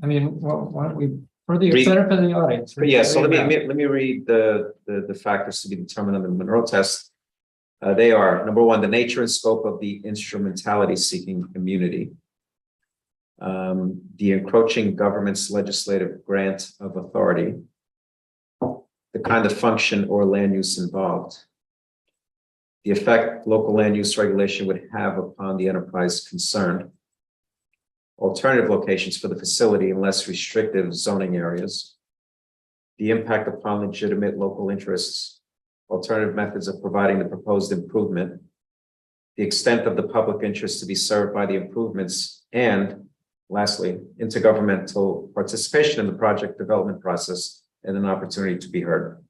I mean, well, why don't we, for the Read- benefit of the audience. But yeah, so read that. let me read the factors to be determined on the Monroe test. They are, number 1, the nature and scope of the instrumentality seeking immunity. The encroaching government's legislative grant of authority. The kind of function or land use involved. The effect local land use regulation would have upon the enterprise concerned. Alternative locations for the facility in less restrictive zoning areas. The impact upon legitimate local interests. Alternative methods of providing the proposed improvement. The extent of the public interest to be served by the improvements, and lastly, intergovernmental participation in the project development process and an opportunity to be heard.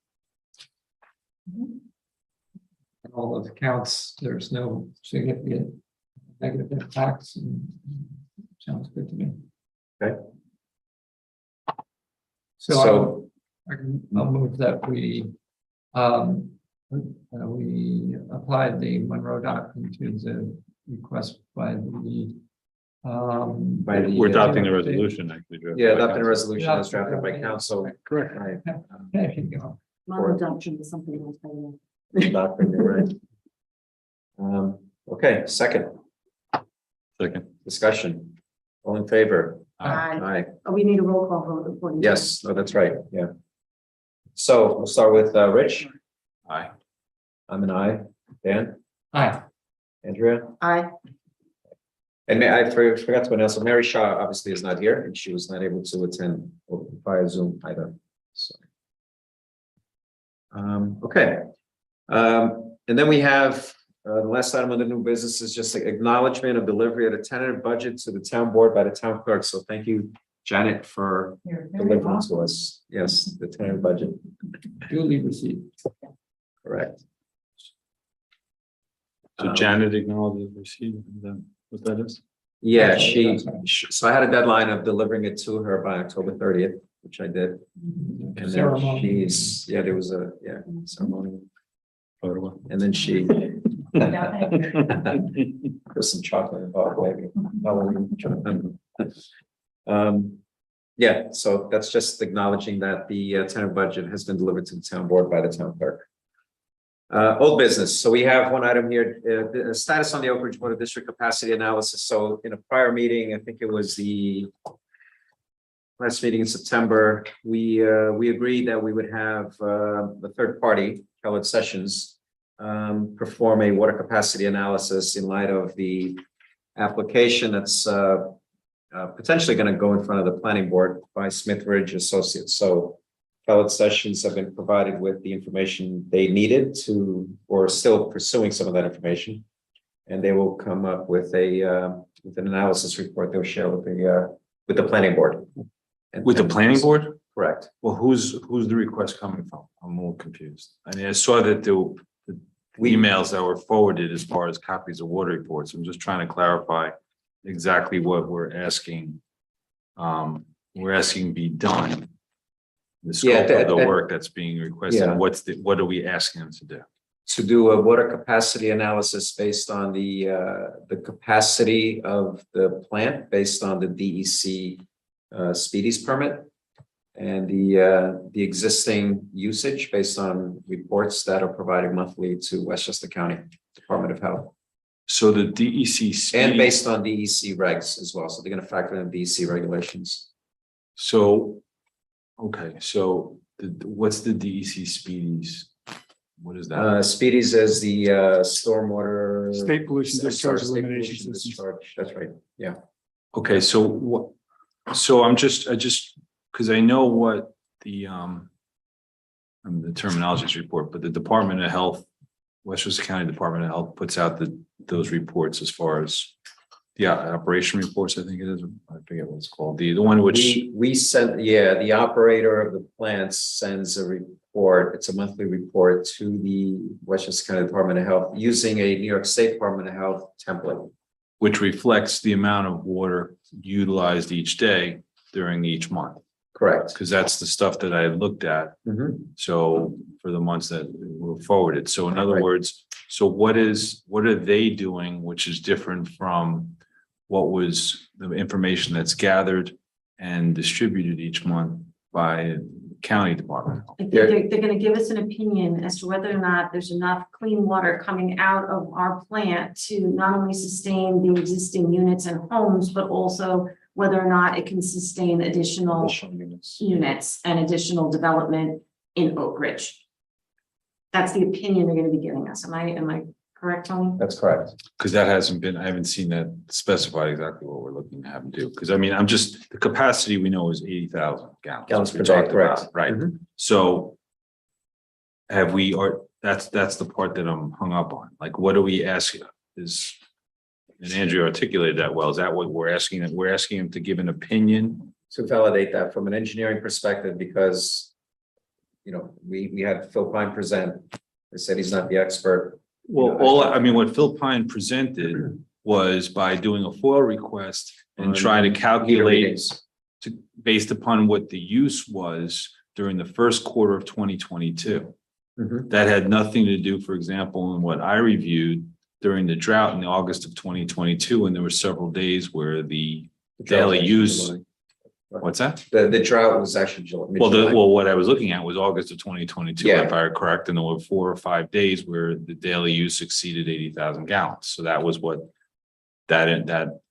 All of the counts, there's no significant negative impacts. Sounds good to me. Okay. So I'll move that we applied the Monroe doctrine to the request by the We're adopting the resolution, actually. Yeah, adopting a resolution as drafted by council. Correct. Right. There you go. Model adoption is something else, by the way. Adopting, you're right. Okay, second Second. discussion. All in favor? Aye. Aye. Oh, we need a roll call vote according to. Yes, no, that's right, yeah. So we'll start with Rich. Aye. I'm an aye. Dan, Aye. Andrea, Aye. and I forgot to announce, so Mary Shaw obviously is not here and she was not able to attend via Zoom either. So. Okay. And then we have the last item on the new business is just acknowledgement of delivery of the tentative budget to the town board by the town clerk. So thank you, Janet, for delivering to us. Yes, the tentative budget, Duly received. correct. So Janet acknowledges receipt, is that what that is? Yeah, That's right. so I had a deadline of delivering it to her by October 30th, which I did. And then Ceremony. there was a, ceremony. Photo. And then she. There's some chocolate involved, maybe. Yeah, so that's just acknowledging that the tentative budget has been delivered to the town board by the town clerk. Old business. So we have one item here, the status on the Oak Ridge Water District capacity analysis. So in a prior meeting, I think it was the last meeting in September, we agreed that we would have the third party, Keller Sessions, perform a water capacity analysis in light of the application that's potentially going to go in front of the planning board by Smith Ridge Associates. So appellate sessions have been provided with the information they needed to, or still pursuing some of that information. And they will come up with with an analysis report they'll share with the planning board. With the planning board? Correct. Well, who's the request coming from? I'm a little confused. I mean, I saw that the emails that were forwarded as far as copies of water reports. I'm just trying to clarify exactly what we're asking. We're asking be done. The scope of the work that's being requested. Yeah. What are we asking them to do? To do a water capacity analysis based on the capacity of the plant, based on the DEC Speedies permit, and the existing usage based on reports that are provided monthly to Westchester County Department of Health. So the DEC And based on DEC regs as well. So they're going to factor in DEC regulations. So, okay, so what's the DEC Speedies? What is that? Speedies is the stormwater. State pollution discharge State elimination pollution systems. discharge. That's right. Yeah. Okay, so what, so I just, because I know what the terminology report, but the Department of Health, Westchester County Department of Health puts out those reports as far as the operation reports, I think it is. I forget what it's called. The one which. We sent, the operator of the plant sends a report. It's a monthly report to the Westchester County Department of Health using a New York State Department of Health template. Which reflects the amount of water utilized each day during each month. Correct. Because that's the stuff that I looked at. Mhm. So for the months that were forwarded. So in other Right. words, so what are they doing, which is different from what was the information that's gathered and distributed each month by county department? I think they're gonna give us an opinion as to whether or not there's enough clean water coming out of our plant to not only sustain the existing units and homes, but also whether or not it can sustain additional units and additional development in Oak Ridge. That's the opinion they're gonna be giving us. Am I correct, Tony? That's correct. Because that hasn't been, I haven't seen that specified exactly what we're looking to have them do. Because I mean, the capacity we know is 80,000 gallons. Gallons We per day, talked about, correct. Right. Mhm. So that's the part that I'm hung up on. Like, what do we ask is, and Andrew articulated that well, is that what we're asking? That we're asking him to give an opinion? To validate that from an engineering perspective, because, we had Phil Pine present. They said he's not the expert. Well, I mean, what Phil Pine presented was by doing a FOIL request and On trying to meter calculate readings. based upon what the use was during the first quarter of 2022. Mhm. That had nothing to do, for example, in what I reviewed during the drought in August of 2022, and there were several days where the daily use. July. What's that? The drought was actually July. Well, what I was looking at was August of 2022, Yeah. if I were correct, and there were 4 or 5 days where the daily use exceeded 80,000 gallons. So that was what that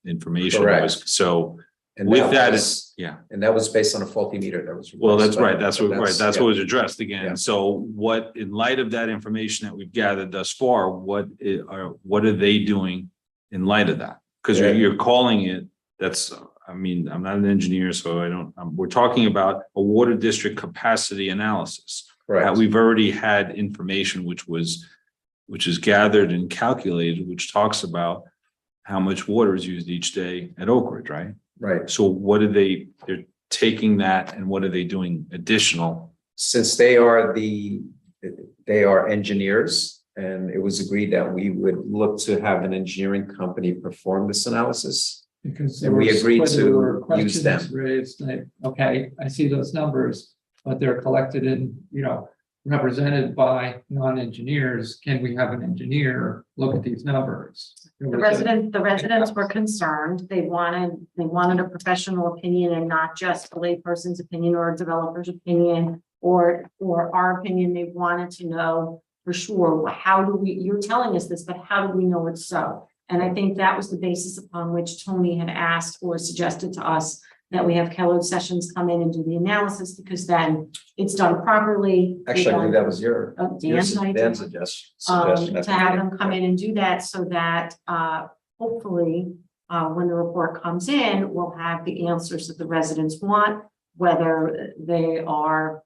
information Correct. was. So And with that, was- yeah. And that was based on a faulty meter that was. Well, that's replaced, right. but- That's but what, that's yeah. what was addressed again. Yeah. So what, in light of that information that we've gathered thus far, what are they doing in light of that? Because Yeah. you're calling it, I'm not an engineer, so we're talking about a water district capacity analysis. Correct. We've already had information which is gathered and calculated, which talks about how much water is used each day at Oak Ridge, right? Right. So they're taking that and what are they doing additional? Since they are engineers, and it was agreed that we would look to have an engineering company perform this analysis. Because there And we was agreed quite- there to were use them. questions raised, like, okay, I see those numbers, but they're collected in, represented by non-engineers. Can we have an engineer look at these numbers? The residents were concerned. They wanted a professional opinion and not just a layperson's opinion or a developer's opinion or our opinion. They wanted to know for sure, you're telling us this, but how do we know it's so? And I think that was the basis upon which Tony had asked or suggested to us that we have Keller Sessions come in and do the analysis, because then it's done properly. Actually, I believe that was your Dan's idea. Dan's suggestion. at To the have meeting. them come in and do that so that, hopefully, when the report comes in, we'll have the answers that the residents want, whether they are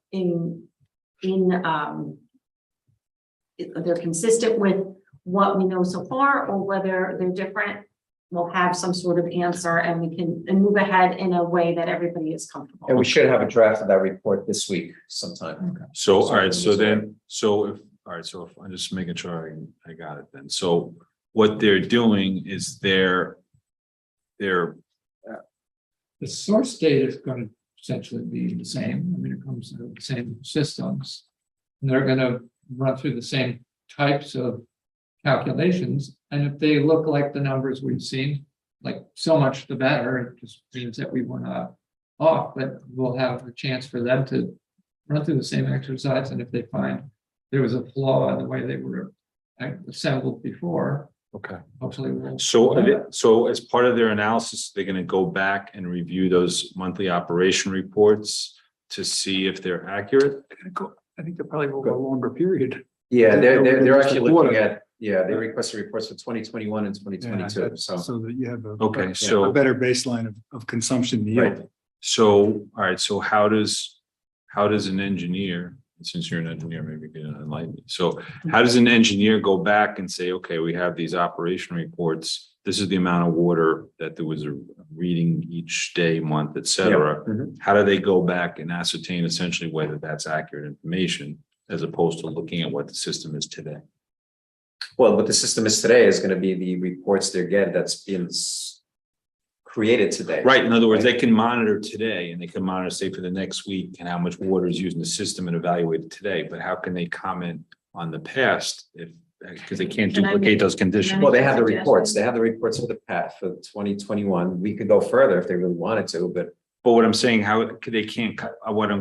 they're consistent with what we know so far, or whether they're different. We'll have some sort of answer, and we can move ahead in a way that everybody is comfortable. And we should have a draft of that report this week sometime. So, all right, so then, so if, all right, so if I'm just making sure I got it then. So what they're doing is they're The source data is going to essentially be the same. I mean, it comes to the same systems. And they're going to run through the same types of calculations. And if they look like the numbers we've seen, like so much the better, it just means that we were not off, but we'll have a chance for them to run through the same exercise. And if they find there was a flaw in the way they were assembled before, okay. hopefully we'll. So as part of their analysis, they're gonna go back and review those monthly operation reports to see if they're accurate. I think they're probably over a longer period. Yeah, they're Just a actually quarter. looking at, they requested reports for 2021 and 2022, so. So that you have Okay, a so, better baseline of consumption Right. yield. so, all right, so how does an engineer, since you're an engineer, maybe you can enlighten me. So how does an engineer go back and say, okay, we have these operation reports. This is the amount of water that there was a reading each day, month, et cetera. Mhm. How do they go back and ascertain essentially whether that's accurate information as opposed to looking at what the system is today? Well, what the system is today is gonna be the reports they get that's been created today. Right, in other words, they can monitor today and they can monitor, say, for the next week and how much water is used in the system and evaluate it today, but how can they comment on the past if, because they can't Can I duplicate make- those conditions? Well, they have the Suggestion. reports, they have the reports for the past, for 2021. We could go further if they really wanted to, but But what I'm saying, how could they can't,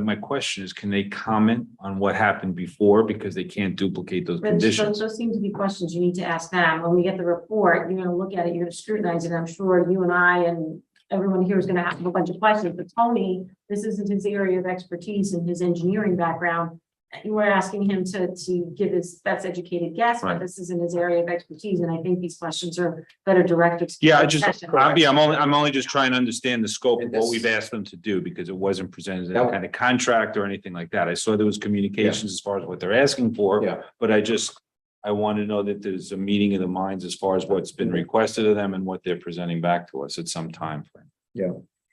my question is, can they comment on what happened before because they can't duplicate those Rich, conditions? those seem to be questions you need to ask them. When we get the report, you're gonna look at it, you're gonna scrutinize it. I'm sure you and I and everyone here is gonna have a bunch of questions, but Tony, this isn't his area of expertise and his engineering background. You were asking him to give his best educated guess, but Right. this isn't his area of expertise, and I think these questions are better directed. to Yeah, I the just, session. I'm only just trying to understand the scope of And what this- we've asked them to do because it wasn't presented in That- any kind of contract or anything like that. I saw there was communications as far as what they're asking for. yeah. But I want to know that there's a meeting of the minds as far as what's been requested of them and what they're presenting back to us at some time frame.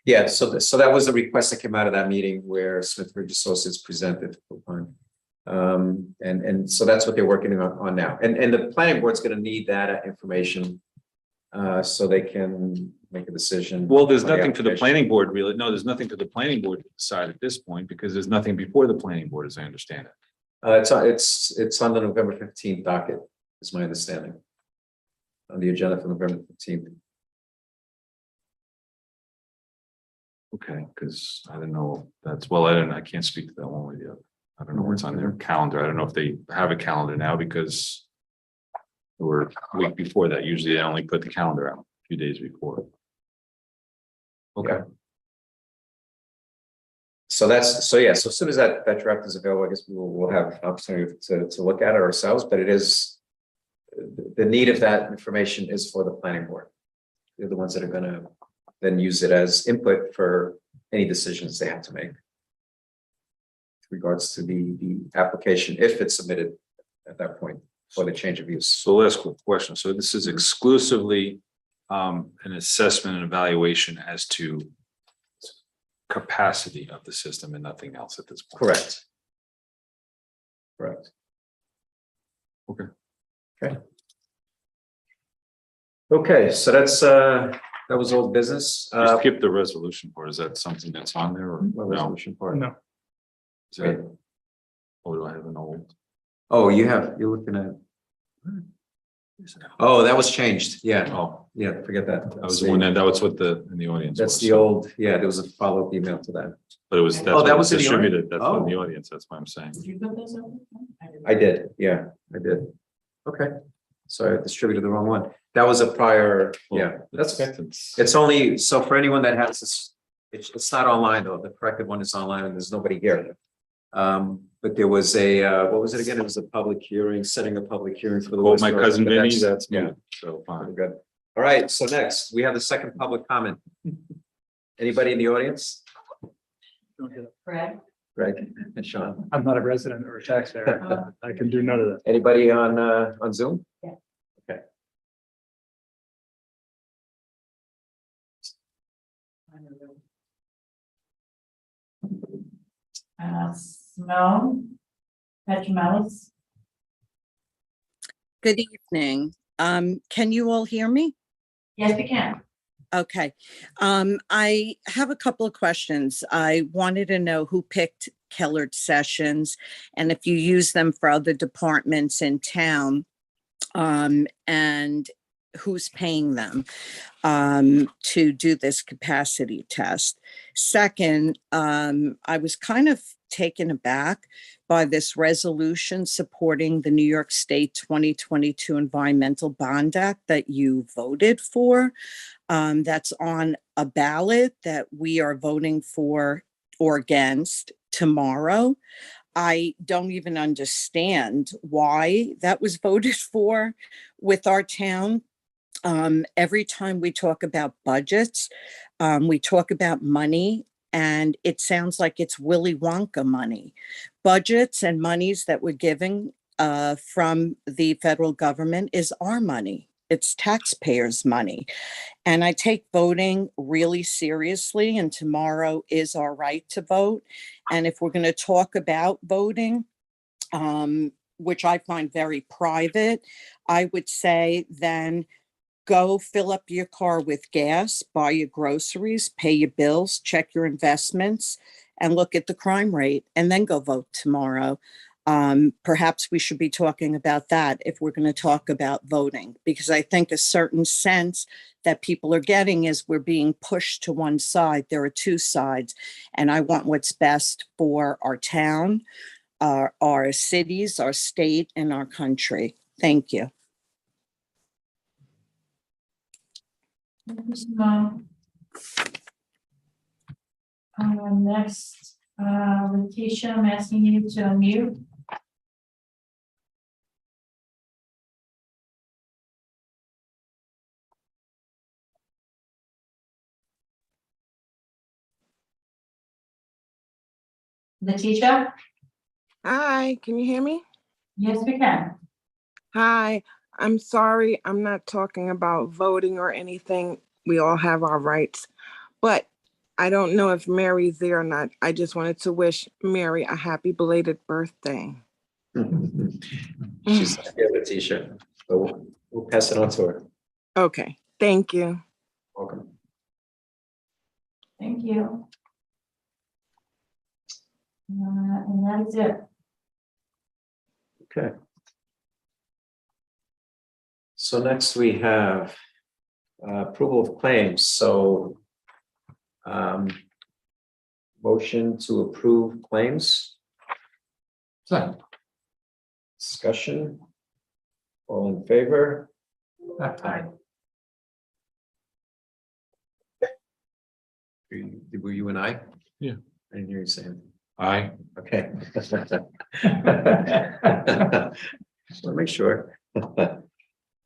Yeah, so that was the request that came out of that meeting where Smith Ridge Associates presented. And so that's what they're working on now. And the planning board's gonna need that information. So they can make a decision. Well, there's on the nothing for the application. planning board really. No, there's nothing for the planning board to decide at this point because there's nothing before the planning board, as I understand it. It's on the November 15th docket, is my understanding. On the agenda for November 15th. Okay, because I don't know, I can't speak to that one with you. I don't know what's on their calendar. I don't know if they have a calendar now because we're a week before that. Usually they only put the calendar out a few days before. Okay, So so as soon as that draft is available, I guess we'll have an opportunity to look at it ourselves, but it is. The need of that information is for the planning board. They're the ones that are gonna then use it as input for any decisions they have to make. With regards to the application, if it's submitted at that point for the change of use. so last quick question. So this is exclusively an assessment and evaluation as to capacity of the system and nothing else at this point. Correct. Correct. Okay. Okay. Okay, so that was old business. You skip the resolution part. Is that something that's on there or What no? resolution part? No. Is that, or do I have an old? Oh, you're looking at, oh, that was changed. Yeah, Oh, yeah, forget that. that was the one that was what the, in the audience. That's was, the so- old, yeah, there was a follow-up email to that. But it was, that's Oh, what that was was in the audience? distributed. That's what in the Oh. audience. That's why I'm saying. Did you put those up? I did, yeah, I did. Okay, so I distributed the wrong one. That was a prior, yeah, that's okay. It's- It's only, so for anyone that has this, it's not online though. The corrected one is online and there's nobody here. But there was what was it again? It was a public hearing, setting a public hearing for the. Oh, my Lewisboro, cousin but Vinny, that's me. Yeah, So fine. good. All right, so next, we have the second public comment. Anybody in the audience? Fred? Greg and Sean? I'm not a resident or a taxpayer. I can do none of that. Anybody on Zoom? Yeah. Okay. Simone? Petromellis? Good evening. Can you all hear me? Yes, we can. Okay. I have a couple of questions. I wanted to know who picked Kellard sessions and if you use them for other departments in town, and who's paying them to do this capacity test. Second, I was kind of taken aback by this resolution supporting the New York State 2022 Environmental Bond Act that you voted for. That's on a ballot that we are voting for or against tomorrow. I don't even understand why that was voted for with our town. Every time we talk about budgets, we talk about money, and it sounds like it's Willy Wonka money. Budgets and monies that we're giving from the federal government is our money. It's taxpayers' money. And I take voting really seriously, and tomorrow is our right to vote. And if we're going to talk about voting, which I find very private, I would say then go fill up your car with gas, buy your groceries, pay your bills, check your investments, and look at the crime rate, and then go vote tomorrow. Perhaps we should be talking about that if we're going to talk about voting, because I think a certain sense that people are getting is we're being pushed to one side. There are two sides, and I want what's best for our town, our cities, our state, and our country. Thank you. Next, Letitia, I'm asking you to unmute. Letitia? Hi, can you hear me? Yes, we can. Hi, I'm sorry, I'm not talking about voting or anything. We all have our rights, but I don't know if Mary's there or not. I just wanted to wish Mary a happy belated birthday. She's not here, Letitia, so we'll pass it on to her. Okay, thank you. Welcome. Thank you. And that is it. Okay. So next we have approval of claims. So motion to approve claims. So, Discussion. All in favor? Aye. Were you and I? Yeah. I didn't hear you saying. Aye. Okay. Just want to make sure.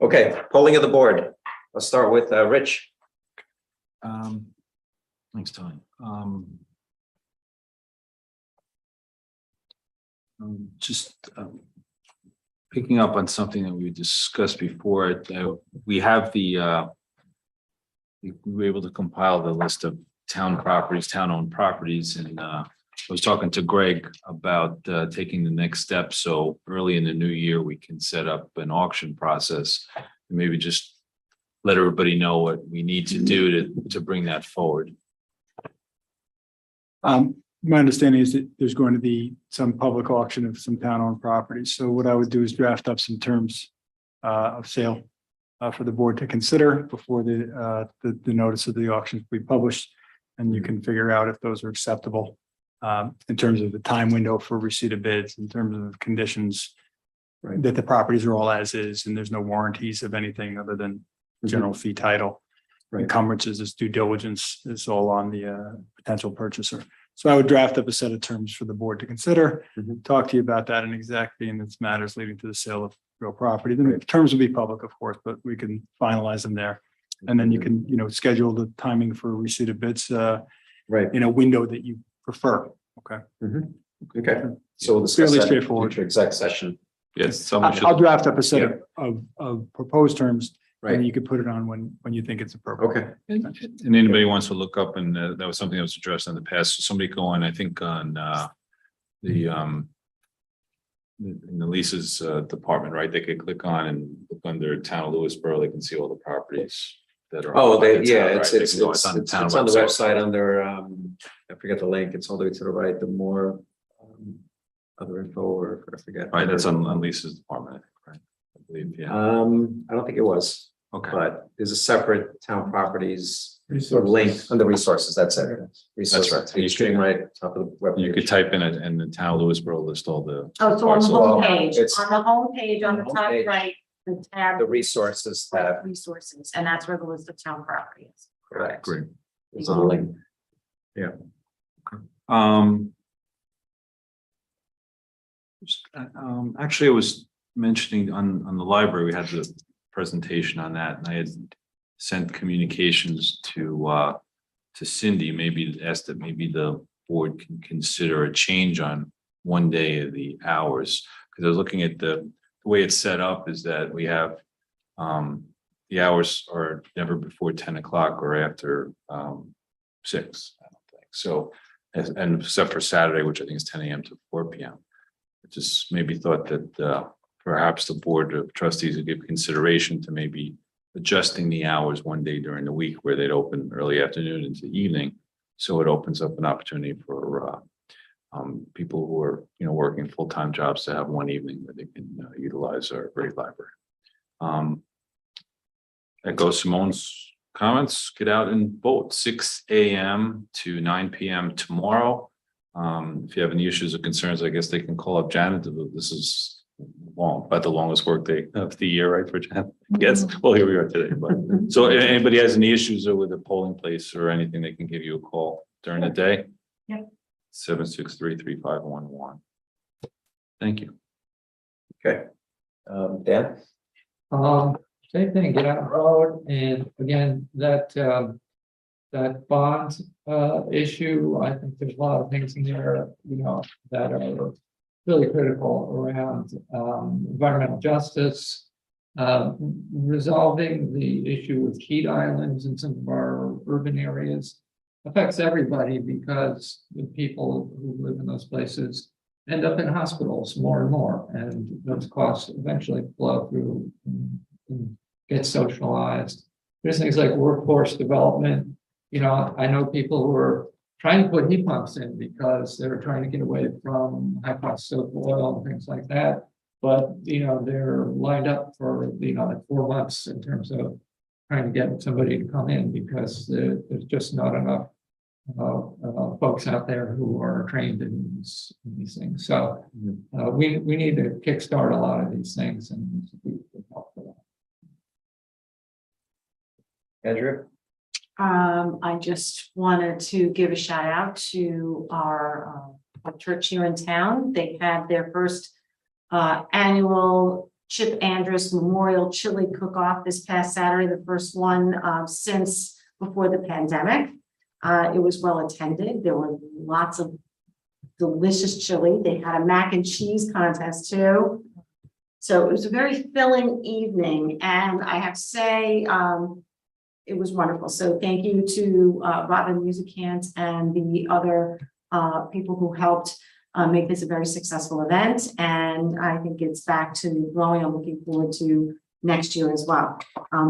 Okay, polling of the board. Let's start with Rich. Thanks, Tony. Just picking up on something that we discussed before, we have we were able to compile the list of town properties, town-owned properties, and I was talking to Greg about taking the next step. So early in the new year, we can set up an auction process and maybe just let everybody know what we need to do to bring that forward. My understanding is that there's going to be some public auction of some town-owned properties. So what I would do is draft up some terms of sale for the board to consider before the notice of the auction be published. And you can figure out if those are acceptable in terms of the time window for receipt of bids, in terms of conditions, Right. that the properties are all as is and there's no warranties of anything other than general fee title. encumbrances, this due diligence is all on the potential purchaser. So I would draft up a set of terms for the board to consider, talk to you about that and exactly in its matters leading to the sale of real property. The terms will be public, of course, but we can finalize them there. And then you can, schedule the timing for receipt of bids Right. in a window that you prefer. Okay. Okay, so we'll discuss Fairly that in straightforward. future exec session. Yes, someone should. I'll draft up a set of proposed terms. Right. And you could put it on when you think it's appropriate. Okay. And anybody wants to look up, and that was something that was addressed in the past. So somebody go on, I think on in the leases department, right? They could click on and look under town of Lewisboro. They can see all the properties that are. Oh, owned by the yeah, town, it's right? They can go on the town on the website under, I forget the link, it's all the way to the right, the more other info, or I forget. Right, that's on leases department, I think, right? I believe, yeah. I don't think it was, Okay. but there's a separate town properties Resources. link under resources, that's it. Resources, right. you stream right top of the web. You could type in it and the town of Lewisboro list all the. Oh, so on the parcels. homepage, It's- on the homepage, on the top homepage. right, the tab. The resources tab, Resources, and that's where the list of town property is. correct. Great. There's a link. Actually, I was mentioning on the library, we had the presentation on that, and I had sent communications to Cindy, maybe asked that maybe the board can consider a change on one day of the hours. Because I was looking at the way it's set up is that we have the hours are never before 10 o'clock or after 6, I don't think. So, and except for Saturday, which I think is 10 a.m. to 4 p.m. I just maybe thought that perhaps the board of trustees would give consideration to maybe adjusting the hours one day during the week where they'd open early afternoon into evening. So it opens up an opportunity for people who are, working full-time jobs to have one evening where they can utilize our great library. Echo Simone's comments, get out and vote 6 a.m. to 9 p.m. tomorrow. If you have any issues or concerns, I guess they can call up Janet. This is about the longest work day of the year, right, for Janet? Yes, well, here we are today, but so if anybody has any issues or with a polling place or anything, they can give you a call during the day. Yep. 763-3511. Thank you. Okay. Dan? Same thing, get out on the road, and again, that bond issue, I think there's a lot of things in there, that are really critical around environmental justice, resolving the issue with heat islands in some of our urban areas affects everybody because the people who live in those places end up in hospitals more and more, and those costs eventually flow through and get socialized. There's things like workforce development. I know people who are trying to put heat pumps in because they're trying to get away from high cost of oil and things like that. But, they're lined up for, like 4 months in terms of trying to get somebody to come in because there's just not enough folks out there who are trained in these things. So we need to kickstart a lot of these things, and we can help for that. Andrew? I just wanted to give a shout out to our church here in town. They had their first annual Chip Andrus Memorial Chili Cook-Off this past Saturday, the first one since before the pandemic. It was well attended. There were lots of delicious chili. They had a mac and cheese contest too. So it was a very filling evening, and I have to say, it was wonderful. So thank you to Robin Musicant and the other people who helped make this a very successful event. And I think it's back to growing. I'm looking forward to next year as well.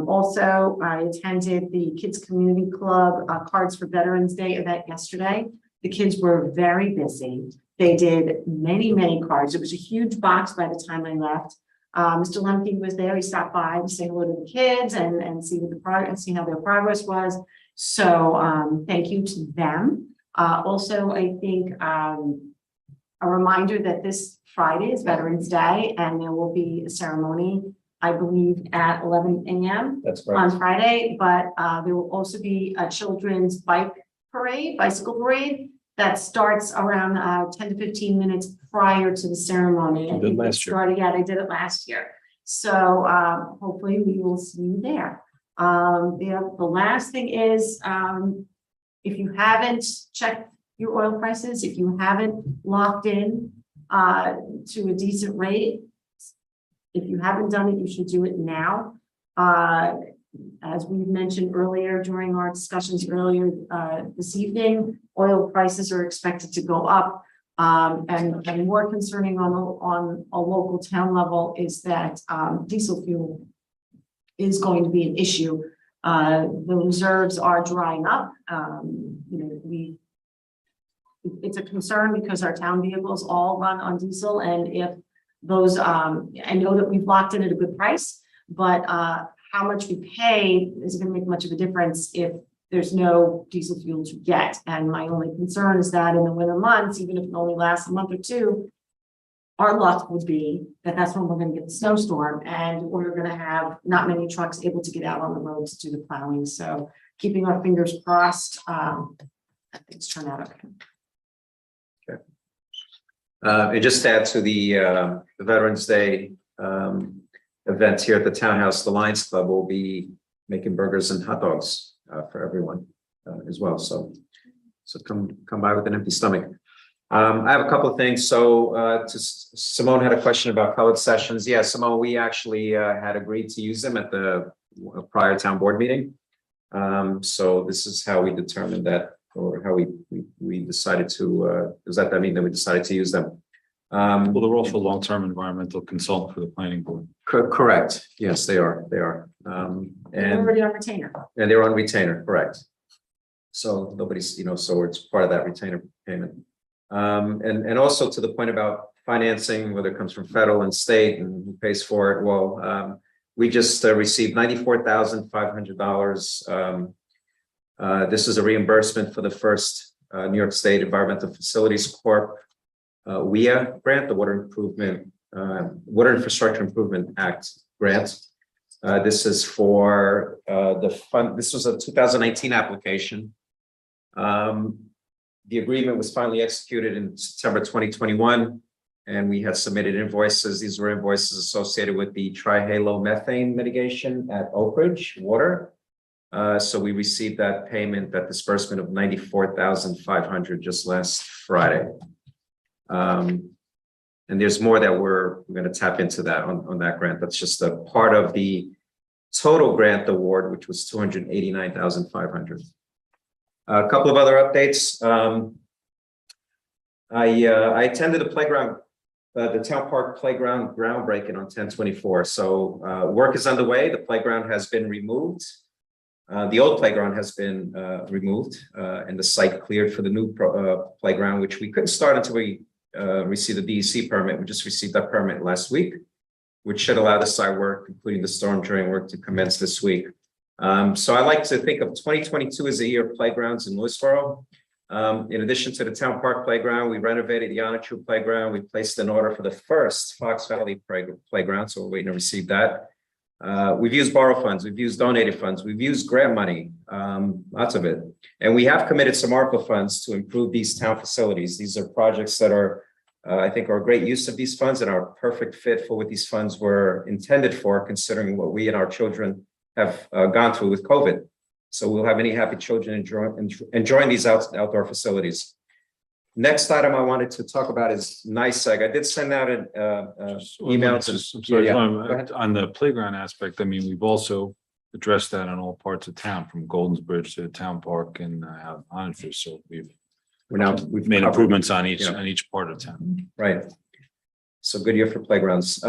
Also, I attended the Kids Community Club Cards for Veterans Day event yesterday. The kids were very busy. They did many, many cards. It was a huge box by the time I left. Mr. Lemke was there. He stopped by to say hello to the kids and see what the progress, see how their progress was. So thank you to them. Also, I think a reminder that this Friday is Veterans Day, and there will be a ceremony I believe, at 11 a.m. That's on correct. Friday, but there will also be a children's bicycle parade that starts around 10 to 15 minutes prior to the ceremony. You did last year. Yeah, they did it last year. So hopefully we will see you there. The last thing is, if you haven't checked your oil prices, if you haven't locked in to a decent rate, if you haven't done it, you should do it now. As we mentioned earlier during our discussions earlier this evening, oil prices are expected to go up. And more concerning on a local town level is that diesel fuel is going to be an issue. The reserves are drying up. It's a concern because our town vehicles all run on diesel, and if those, I know that we've locked in at a good price, but how much we pay isn't going to make much of a difference if there's no diesel fuel to get. And my only concern is that in the winter months, even if it only lasts a month or two, our luck would be that that's when we're going to get the snowstorm, and we're going to have not many trucks able to get out on the road to do the plowing. So keeping our fingers crossed, things turn out okay. And just to add to the Veterans Day event here at the Townhouse, the Lions Club will be making burgers and hot dogs for everyone as well. So come by with an empty stomach. I have a couple of things. So Simone had a question about colored sessions. Yeah, Simone, we actually had agreed to use them at the prior town board meeting. So this is how we determined that, or how we decided to, does that mean that we decided to use them? Well, they're also long-term environmental consultant for the planning board. Correct. Yes, they are. We're And already on retainer. they're on retainer, correct. So nobody's, so it's part of that retainer payment. And also to the point about financing, whether it comes from federal and state and who pays for it. Well, we just received $94,500. This is a reimbursement for the first New York State Environmental Facilities Corp. WIA grant, the Water Infrastructure Improvement Act grant. This is for the fund. This was a 2019 application. The agreement was finally executed in September 2021, and we had submitted invoices. These were invoices associated with the trihalometane mitigation at Oak Ridge Water. So we received that payment, that disbursement of $94,500 just last Friday. And there's more that we're going to tap into that on that grant. That's just a part of the total grant award, which was $289,500. A couple of other updates. I attended the playground, the town park playground groundbreaking on 10/24. So work is underway. The playground has been removed. The old playground has been removed and the site cleared for the new playground, which we couldn't start until we received the DEC permit. We just received that permit last week, which should allow the site work, including the storm drain work, to commence this week. So I like to think of 2022 as a year of playgrounds in Lewisboro. In addition to the town park playground, we renovated the Honor True playground. We placed an order for the first Fox Valley playground, so we're waiting to receive that. We've used borrow funds, we've used donated funds, we've used grant money, lots of it. And we have committed some ARPA funds to improve these town facilities. These are projects that are, I think, are a great use of these funds and are a perfect fit for what these funds were intended for, considering what we and our children have gone through with COVID. So we'll have many happy children enjoying these outdoor facilities. Next item I wanted to talk about is NICEAG. I did send out an email to. I'm sorry, Yeah, Tom, go ahead. on the playground aspect, I mean, we've also addressed that in all parts of town, from Golden's Bridge to the town park and Onfish. So we've We've made covered- improvements on yeah. each part of town. Right. So good year for playgrounds.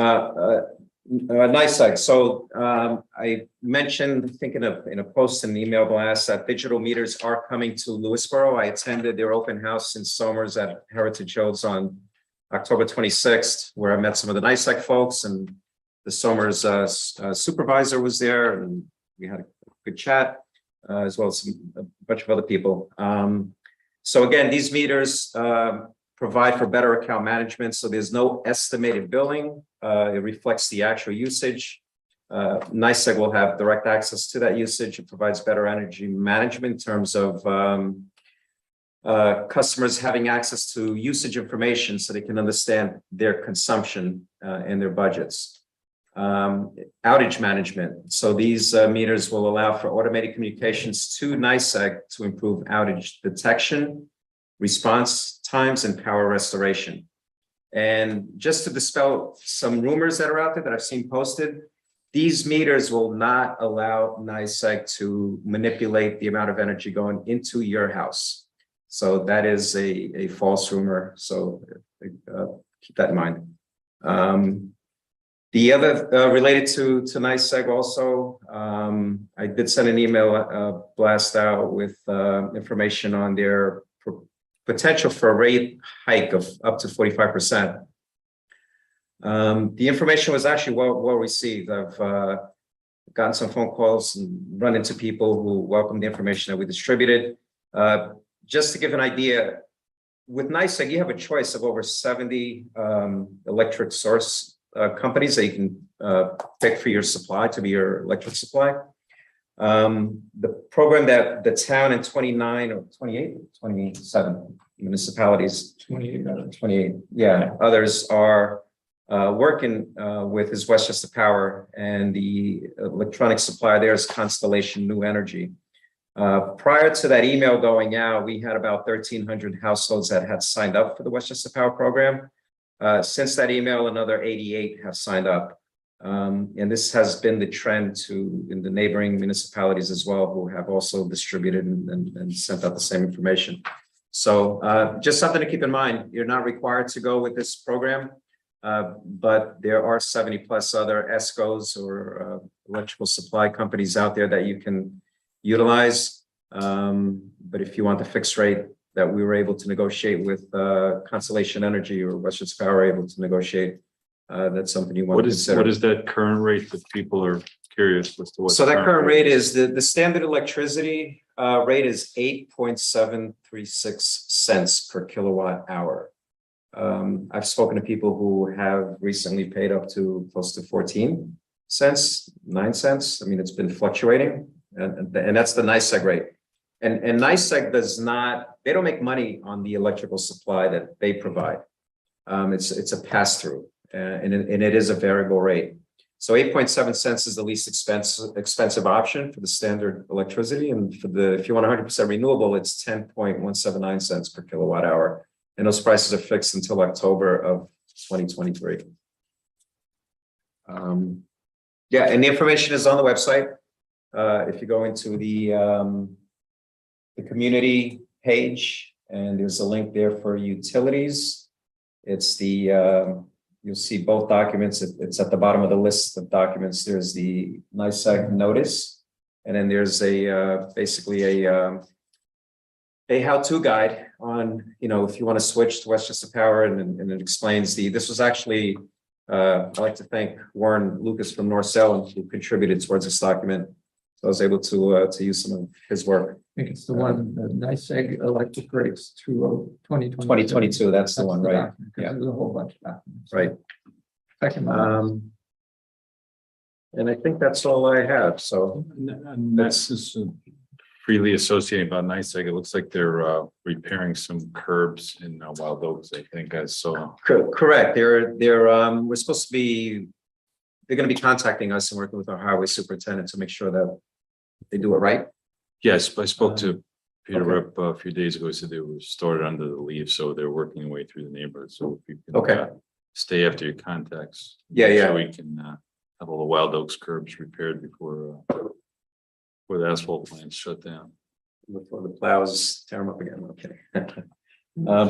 NICEAG. So I mentioned, I think in a post and email blast, that digital meters are coming to Lewisboro. I attended their open house in Somers at Heritage Hills on October 26th, where I met some of the NICEAG folks, and the Somers supervisor was there, and we had a good chat, as well as a bunch of other people. So again, these meters provide for better account management. So there's no estimated billing. It reflects the actual usage. NYSEG will have direct access to that usage. It provides better energy management in terms of customers having access to usage information so they can understand their consumption and their budgets. Outage management. So these meters will allow for automated communications to NYSEG to improve outage detection, response times, and power restoration. And just to dispel some rumors that are out there that I've seen posted, these meters will not allow NYSEG to manipulate the amount of energy going into your house. So that is a false rumor. So keep that in mind. The other related to NYSEG also, I did send an email blast out with information on their potential for a rate hike of up to 45%. The information was actually well received. I've gotten some phone calls and run into people who welcome the information that we distributed. Just to give an idea, with NYSEG, you have a choice of over 70 electric source companies that you can pick for your supply to be your electric supply. The program that the town and 29 or 28, 27 municipalities, 28, yeah, others are working with is Westchester Power, and the electronic supplier there is Constellation New Energy. Prior to that email going out, we had about 1,300 households that had signed up for the Westchester Power program. Since that email, another 88 have signed up. And this has been the trend in the neighboring municipalities as well, who have also distributed and sent out the same information. So just something to keep in mind. You're not required to go with this program, but there are 70 plus other ESCOs or electrical supply companies out there that you can utilize. But if you want the fixed rate that we were able to negotiate with Constellation Energy or Westchester Power able to negotiate, that's something you want to consider. What is that current rate that people are curious as to what? So that current rate is the standard electricity rate is 8.736 cents per kilowatt hour. I've spoken to people who have recently paid up to close to 14 cents, 9 cents. I mean, it's been fluctuating, and that's the NYSEG rate. And NYSEG does not, they don't make money on the electrical supply that they provide. It's a pass-through, and it is a variable rate. So 8.7 cents is the least expensive option for the standard electricity. And if you want 100% renewable, it's 10.179 cents per kilowatt hour. And those prices are fixed until October of 2023. Yeah, and the information is on the website. If you go into the community page, and there's a link there for utilities. It's you'll see both documents. It's at the bottom of the list of documents. There's the NYSEG notice, and then there's basically a how-to guide on, if you want to switch to Westchester Power, and it explains this was actually, I'd like to thank Warren Lucas from North Salem who contributed towards this document. So I was able to use some of his work. I think it's the one, the NYSEG electric rates 2022. 2022, that's the one, right? Yeah, there's a whole bunch of documents. Right. Second, And I think that's all I have. So And that's just freely associating about NYSEG. It looks like they're repairing some curbs in Wild Oaks, I think I saw. correct. We're supposed to be, they're going to be contacting us and working with our highway superintendent to make sure that they do it right. Yes, I spoke to Peter Rep a few days ago. He said they were started under the leaf, so they're working their way through the neighborhood. So if you can stay after your contacts. Yeah. So we can have all the Wild Oaks curbs repaired before the asphalt plants shut down. Before the plows tear them up again. Okay.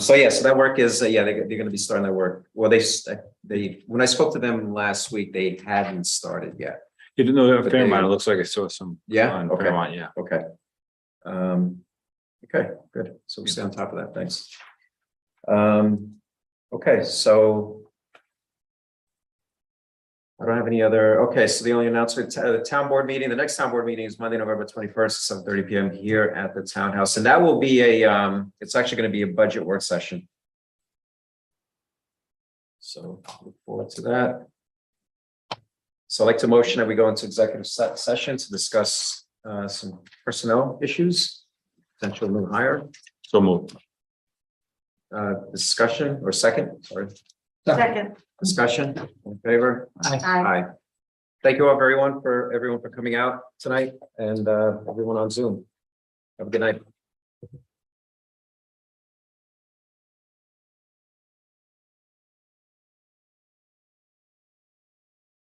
So that work is, they're going to be starting that work. Well, they when I spoke to them last week, they hadn't started yet. You didn't know But Fairmont. It looks like I saw some. Yeah? on Okay. Fairmont, yeah. Okay. Okay, good. So we stay on top of that. Thanks. Okay, so I don't have any other, so the only announcement, the town board meeting, the next town board meeting is Monday, November 21st, 7:30 p.m. here at the townhouse. And that will be it's actually going to be a budget work session. So look forward to that. So I'd like to motion that we go into executive session to discuss some personnel issues, potential new hire, So moved. discussion or second, sorry, Second. discussion, in favor? Aye. Aye. Thank you all, everyone for coming out tonight and everyone on Zoom. Have a good night.